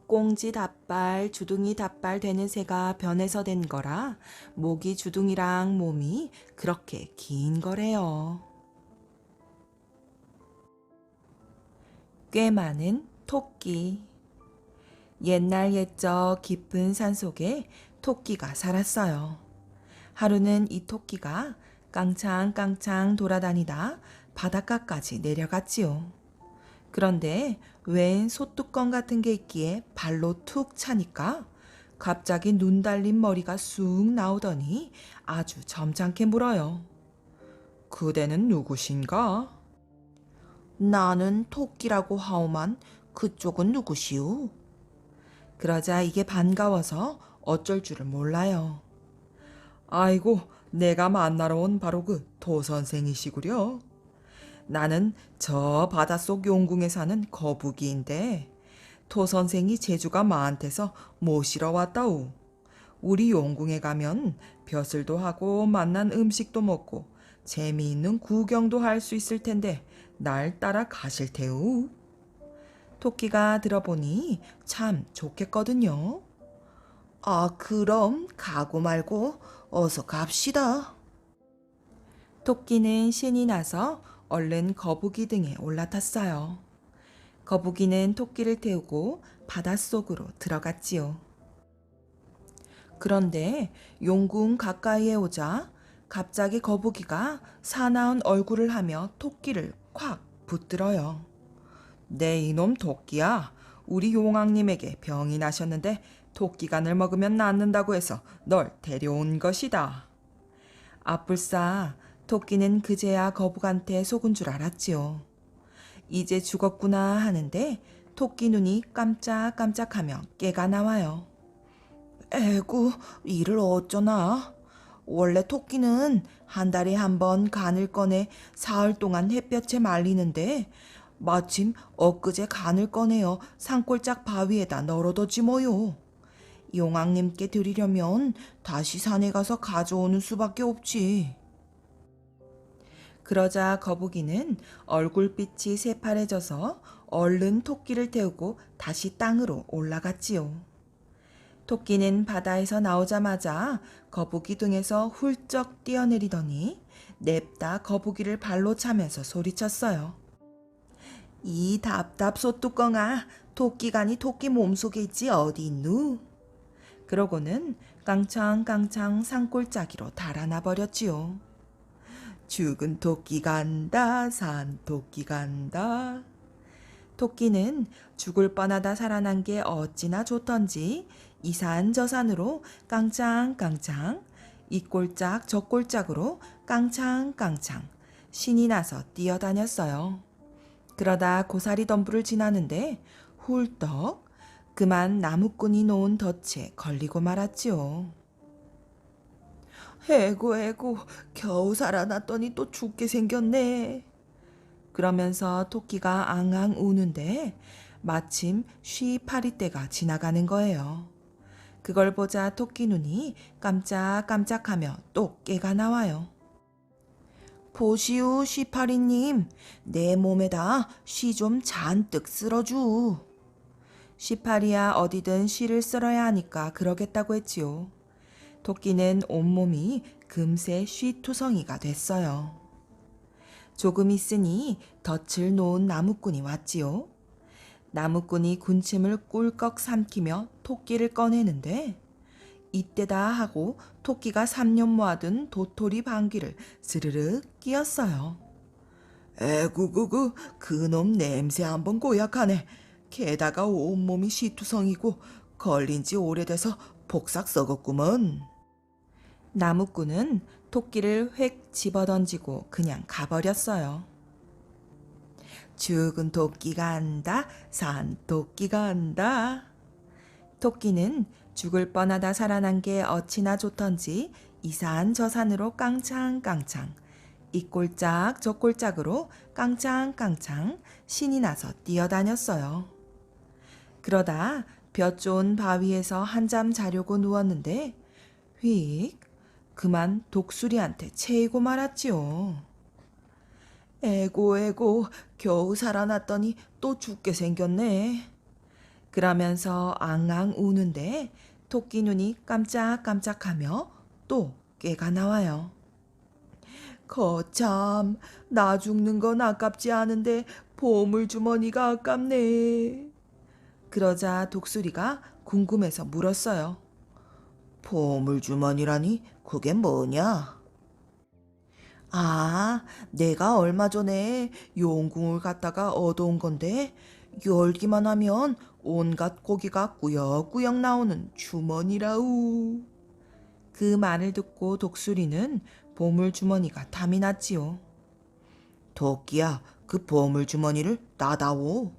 꽁지 닷발, 주둥이 닷발 되는 새가 변해서 된 거라 모기 주둥이랑 몸이 그렇게 긴 거래요. 꽤 많은 토끼. 옛날 옛적 깊은 산속에 토끼가 살았어요. 하루는 이 토끼가 깡창깡창 돌아다니다 바닷가까지 내려갔지요. 그런데 웬 솥뚜껑 같은 게 있기에 발로 툭 차니까 갑자기 눈 달린 머리가 쑥 나오더니 아주 점잖게 물어요. 그대는 누구신가? 나는 토끼라고 하오만 그쪽은 누구시오? 그러자 이게 반가워서 어쩔 줄을 몰라요. 아이고, 내가 만나러 온 바로 그 토 선생이시구려. 나는 저 바닷속 용궁에 사는 거북이인데 토 선생이 재주가 많대서 모시러 왔다우. 우리 용궁에 가면 벼슬도 하고 맛난 음식도 먹고 재미있는 구경도 할 수 있을 텐데 날 따라 가실 테우. 토끼가 들어보니 참 좋겠거든요. 아, 그럼 가고 말고 어서 갑시다. 토끼는 신이 나서 얼른 거북이 등에 올라탔어요. 거북이는 토끼를 태우고 바닷속으로 들어갔지요. 그런데 용궁 가까이에 오자 갑자기 거북이가 사나운 얼굴을 하며 토끼를 콱 붙들어요. 네, 이놈 토끼야. 우리 용왕님에게 병이 나셨는데 토끼간을 먹으면 낫는다고 해서 널 데려온 것이다. 아뿔싸, 토끼는 그제야 거북한테 속은 줄 알았지요. 이제 죽었구나 하는데 토끼 눈이 깜짝깜짝하며 깨가 나와요. 에구, 이를 어쩌나. 원래 토끼는 한 달에 한 번 간을 꺼내 사흘 동안 햇볕에 말리는데 마침 엊그제 간을 꺼내어 산골짝 바위에다 널어뒀지 뭐요. 용왕님께 드리려면 다시 산에 가서 가져오는 수밖에 없지. 그러자 거북이는 얼굴빛이 새파래져서 얼른 토끼를 태우고 다시 땅으로 올라갔지요. 토끼는 바다에서 나오자마자 거북이 등에서 훌쩍 뛰어내리더니 냅다 거북이를 발로 차면서 소리쳤어요. 이 답답 소뚜껑아, 토끼가니 토끼 몸속에 있지 어디 있누? 그러고는 깡창깡창 산골짜기로 달아나 버렸지요. 죽은 토끼 간다, 산 토끼 간다. 토끼는 죽을 뻔하다 살아난 게 어찌나 좋던지 이 산 저 산으로 깡창깡창, 이 꼴짝 저 꼴짝으로 깡창깡창 신이 나서 뛰어다녔어요. 그러다 고사리 덤불을 지나는데 훌떡 그만 나무꾼이 놓은 덫에 걸리고 말았지요. 에고 겨우 살아났더니 또 죽게 생겼네. 그러면서 토끼가 앙앙 우는데 마침 쉬파리떼가 지나가는 거예요. 그걸 보자 토끼 눈이 깜짝깜짝하며 또 깨가 나와요. 보시오 쉬파리님, 내 몸에다 쉬 좀 잔뜩 쓸어주. 쉬파리야 어디든 쉬를 쓸어야 하니까 그러겠다고 했지요. 토끼는 온몸이 금세 쉬투성이가 됐어요. 조금 있으니 덫을 놓은 나무꾼이 왔지요. 나무꾼이 군침을 꿀꺽 삼키며 토끼를 꺼내는데 이때다 하고 토끼가 3년 모아둔 도토리 방귀를 스르륵 끼었어요. 에구구구 그놈 냄새 한번 고약하네. 게다가 온몸이 쉬투성이고 걸린 지 오래돼서 복삭 썩었구먼. 나무꾼은 토끼를 획 집어던지고 그냥 가버렸어요. 죽은 토끼가 간다, 산 토끼가 간다. 토끼는 죽을 뻔하다 살아난 게 어찌나 좋던지 이 산 저 산으로 깡창깡창, 이 꼴짝 저 꼴짝으로 깡창깡창 신이 나서 뛰어다녔어요. 그러다 볕 좋은 바위에서 한잠 자려고 누웠는데 휙 그만 독수리한테 채이고 말았지요. 에고 겨우 살아났더니 또 죽게 생겼네. 그러면서 앙앙 우는데 토끼 눈이 깜짝깜짝하며 또 깨가 나와요. 거참 나 죽는 건 아깝지 않은데 보물주머니가 아깝네. 그러자 독수리가 궁금해서 물었어요. 보물주머니라니 그게 뭐냐? 아, 내가 얼마 전에 용궁을 갔다가 얻어온 건데 열기만 하면 온갖 고기가 꾸역꾸역 나오는 주머니라우. 그 말을 듣고 독수리는 보물주머니가 탐이 났지요. 토끼야, 그 보물주머니를 나다오.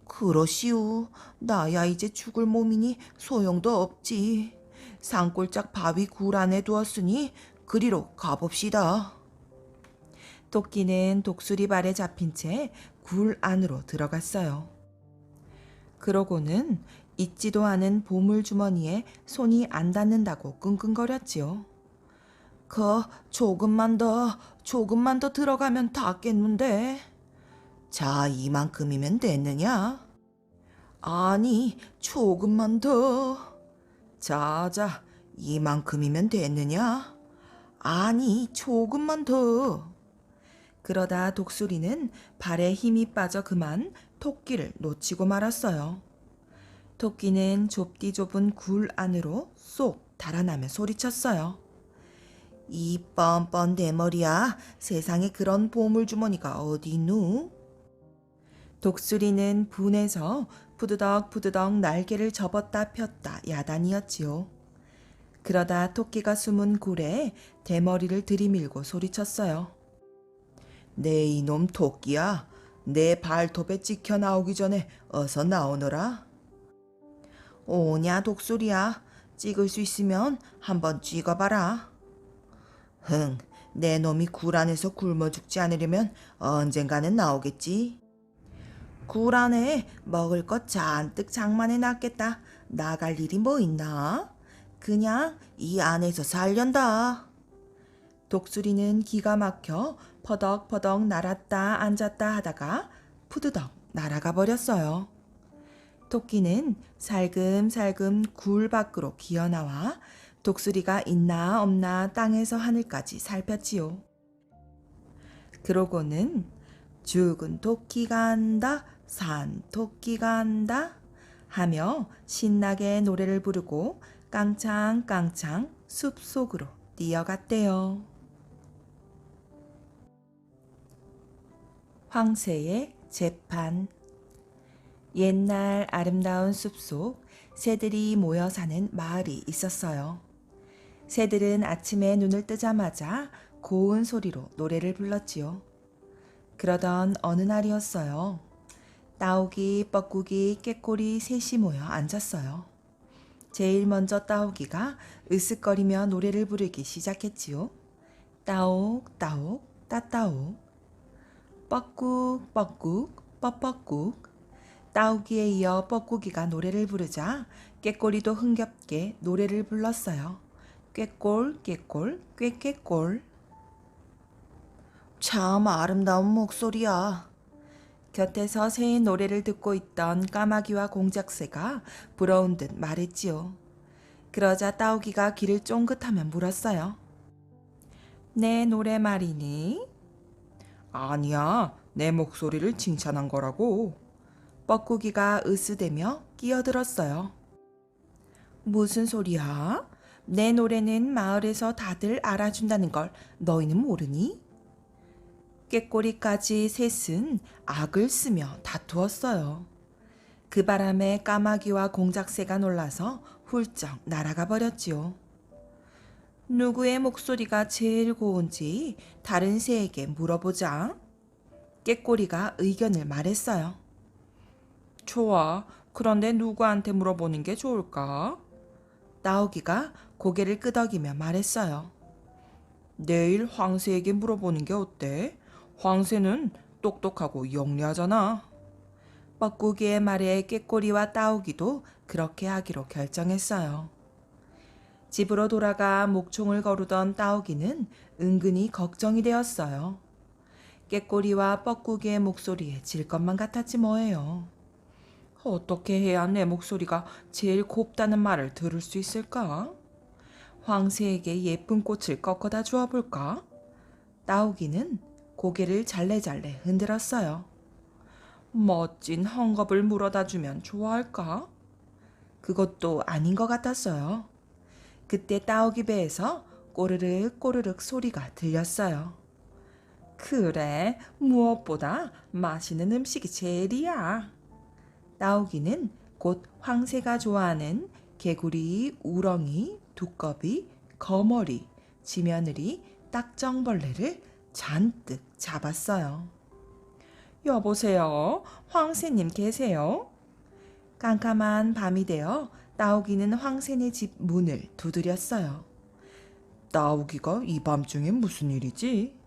그러시오. 나야 이제 죽을 몸이니 소용도 없지. 산골짝 바위 굴 안에 두었으니 그리로 가봅시다. 토끼는 독수리 발에 잡힌 채 굴 안으로 들어갔어요. 그러고는 잊지도 않은 보물주머니에 손이 안 닿는다고 끙끙거렸지요. 조금만 더 들어가면 닿겠는데. 자, 이만큼이면 됐느냐? 아니, 조금만 더. 자자, 이만큼이면 됐느냐? 아니, 조금만 더. 그러다 독수리는 발에 힘이 빠져 그만 토끼를 놓치고 말았어요. 토끼는 좁디 좁은 굴 안으로 쏙 달아나며 소리쳤어요. 이 뻔뻔 대머리야, 세상에 그런 보물주머니가 어디 있누? 독수리는 분해서 푸드덕 날개를 접었다 폈다 야단이었지요. 그러다 토끼가 숨은 굴에 대머리를 들이밀고 소리쳤어요. 내 이놈 토끼야, 내 발톱에 찍혀 나오기 전에 어서 나오너라. 오냐 독수리야, 찍을 수 있으면 한번 찍어봐라. 흥, 내 놈이 굴 안에서 굶어 죽지 않으려면 언젠가는 나오겠지. 굴 안에 먹을 것 잔뜩 장만해 놨겠다. 나갈 일이 뭐 있나? 그냥 이 안에서 살련다. 독수리는 기가 막혀 퍼덕퍼덕 날았다 앉았다 하다가 푸드덕 날아가 버렸어요. 토끼는 살금살금 굴 밖으로 기어나와 독수리가 있나 없나 땅에서 하늘까지 살폈지요. 그러고는 죽은 토끼가 간다, 산 토끼가 간다 하며 신나게 노래를 부르고 깡창깡창 숲속으로 뛰어갔대요. 황새의 재판. 옛날 아름다운 숲속 새들이 모여 사는 마을이 있었어요. 새들은 아침에 눈을 뜨자마자 고운 소리로 노래를 불렀지요. 그러던 어느 날이었어요. 따오기, 뻐꾸기, 꾀꼬리 셋이 모여 앉았어요. 제일 먼저 따오기가 으쓱거리며 노래를 부르기 시작했지요. 따옥, 따옥, 따따옥. 뻐꾹, 뻐꾹, 뻐뻐꾹. 따오기에 이어 뻐꾸기가 노래를 부르자 꾀꼬리도 흥겹게 노래를 불렀어요. 꾀꼴, 꾀꼴, 꾀꾀꼴. 참 아름다운 목소리야. 곁에서 새의 노래를 듣고 있던 까마귀와 공작새가 부러운 듯 말했지요. 그러자 따오기가 귀를 쫑긋하며 물었어요. 내 노래 말이니? 아니야, 내 목소리를 칭찬한 거라고. 뻐꾸기가 으스대며 끼어들었어요. 무슨 소리야? 내 노래는 마을에서 다들 알아준다는 걸 너희는 모르니? 꾀꼬리까지 셋은 악을 쓰며 다투었어요. 그 바람에 까마귀와 공작새가 놀라서 훌쩍 날아가 버렸지요. 누구의 목소리가 제일 고운지 다른 새에게 물어보자. 꾀꼬리가 의견을 말했어요. 좋아. 그런데 누구한테 물어보는 게 좋을까? 따오기가 고개를 끄덕이며 말했어요. 내일 황새에게 물어보는 게 어때? 황새는 똑똑하고 영리하잖아. 뻐꾸기의 말에 꾀꼬리와 따오기도 그렇게 하기로 결정했어요. 집으로 돌아가 목총을 거르던 따오기는 은근히 걱정이 되었어요. 꾀꼬리와 뻐꾸기의 목소리에 질 것만 같았지 뭐예요. 어떻게 해야 내 목소리가 제일 곱다는 말을 들을 수 있을까? 황새에게 예쁜 꽃을 꺾어다 주어볼까? 따오기는 고개를 잘래잘래 흔들었어요. 멋진 헝겊을 물어다 주면 좋아할까? 그것도 아닌 것 같았어요. 그때 따오기 배에서 꼬르륵 꼬르륵 소리가 들렸어요. 그래, 무엇보다 맛있는 음식이 제일이야. 따오기는 곧 황새가 좋아하는 개구리, 우렁이, 두꺼비, 거머리, 지며느리, 딱정벌레를 잔뜩 잡았어요. 여보세요, 황새님 계세요? 깜깜한 밤이 되어 따오기는 황새네 집 문을 두드렸어요. 따오기가 이 밤중에 무슨 일이지?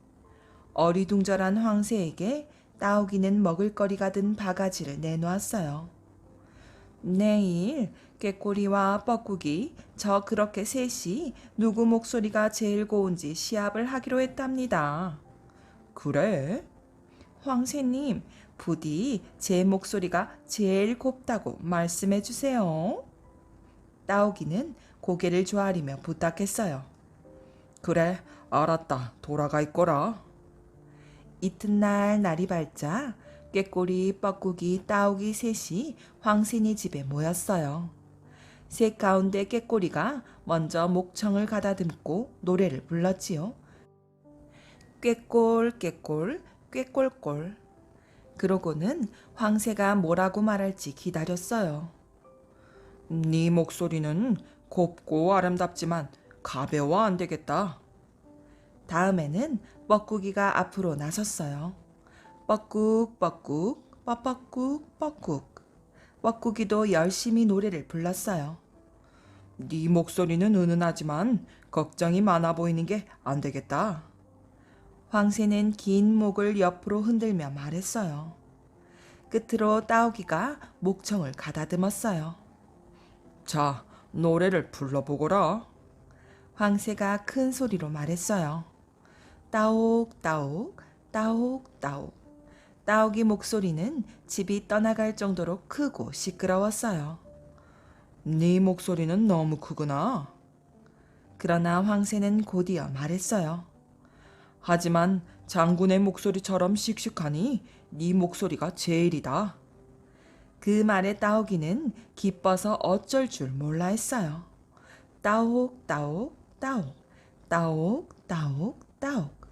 어리둥절한 황새에게 따오기는 먹을거리가 든 바가지를 내놓았어요. 내일 꾀꼬리와 뻐꾸기 저 그렇게 셋이 누구 목소리가 제일 고운지 시합을 하기로 했답니다. 그래? 황새님, 부디 제 목소리가 제일 곱다고 말씀해 주세요. 따오기는 고개를 조아리며 부탁했어요. 그래, 알았다. 돌아가 있거라. 이튿날 날이 밝자 꾀꼬리, 뻐꾸기, 따오기 셋이 황새네 집에 모였어요. 셋 가운데 꾀꼬리가 먼저 목청을 가다듬고 노래를 불렀지요. 꾀꼴 꾀꼴 꾀꼴꼴. 그러고는 황새가 뭐라고 말할지 기다렸어요. 네 목소리는 곱고 아름답지만 가벼워 안 되겠다. 다음에는 뻐꾸기가 앞으로 나섰어요. 뻐꾹 뻐꾹 뻐뻐꾹 뻐꾹. 뻐꾸기도 열심히 노래를 불렀어요. 네 목소리는 은은하지만 걱정이 많아 보이는 게 안 되겠다. 황새는 긴 목을 옆으로 흔들며 말했어요. 끝으로 따오기가 목청을 가다듬었어요. 자, 노래를 불러보거라. 황새가 큰 소리로 말했어요. 따옥 따옥 따옥 따옥. 따오기 목소리는 집이 떠나갈 정도로 크고 시끄러웠어요. 네 목소리는 너무 크구나. 그러나 황새는 곧이어 말했어요. 하지만 장군의 목소리처럼 씩씩하니 네 목소리가 제일이다. 그 말에 따오기는 기뻐서 어쩔 줄 몰라 했어요. 따옥 따옥 따옥 따옥 따옥 따옥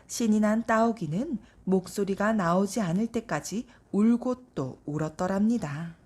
신이 난 따오기는 목소리가 나오지 않을 때까지 울고 또 울었더랍니다.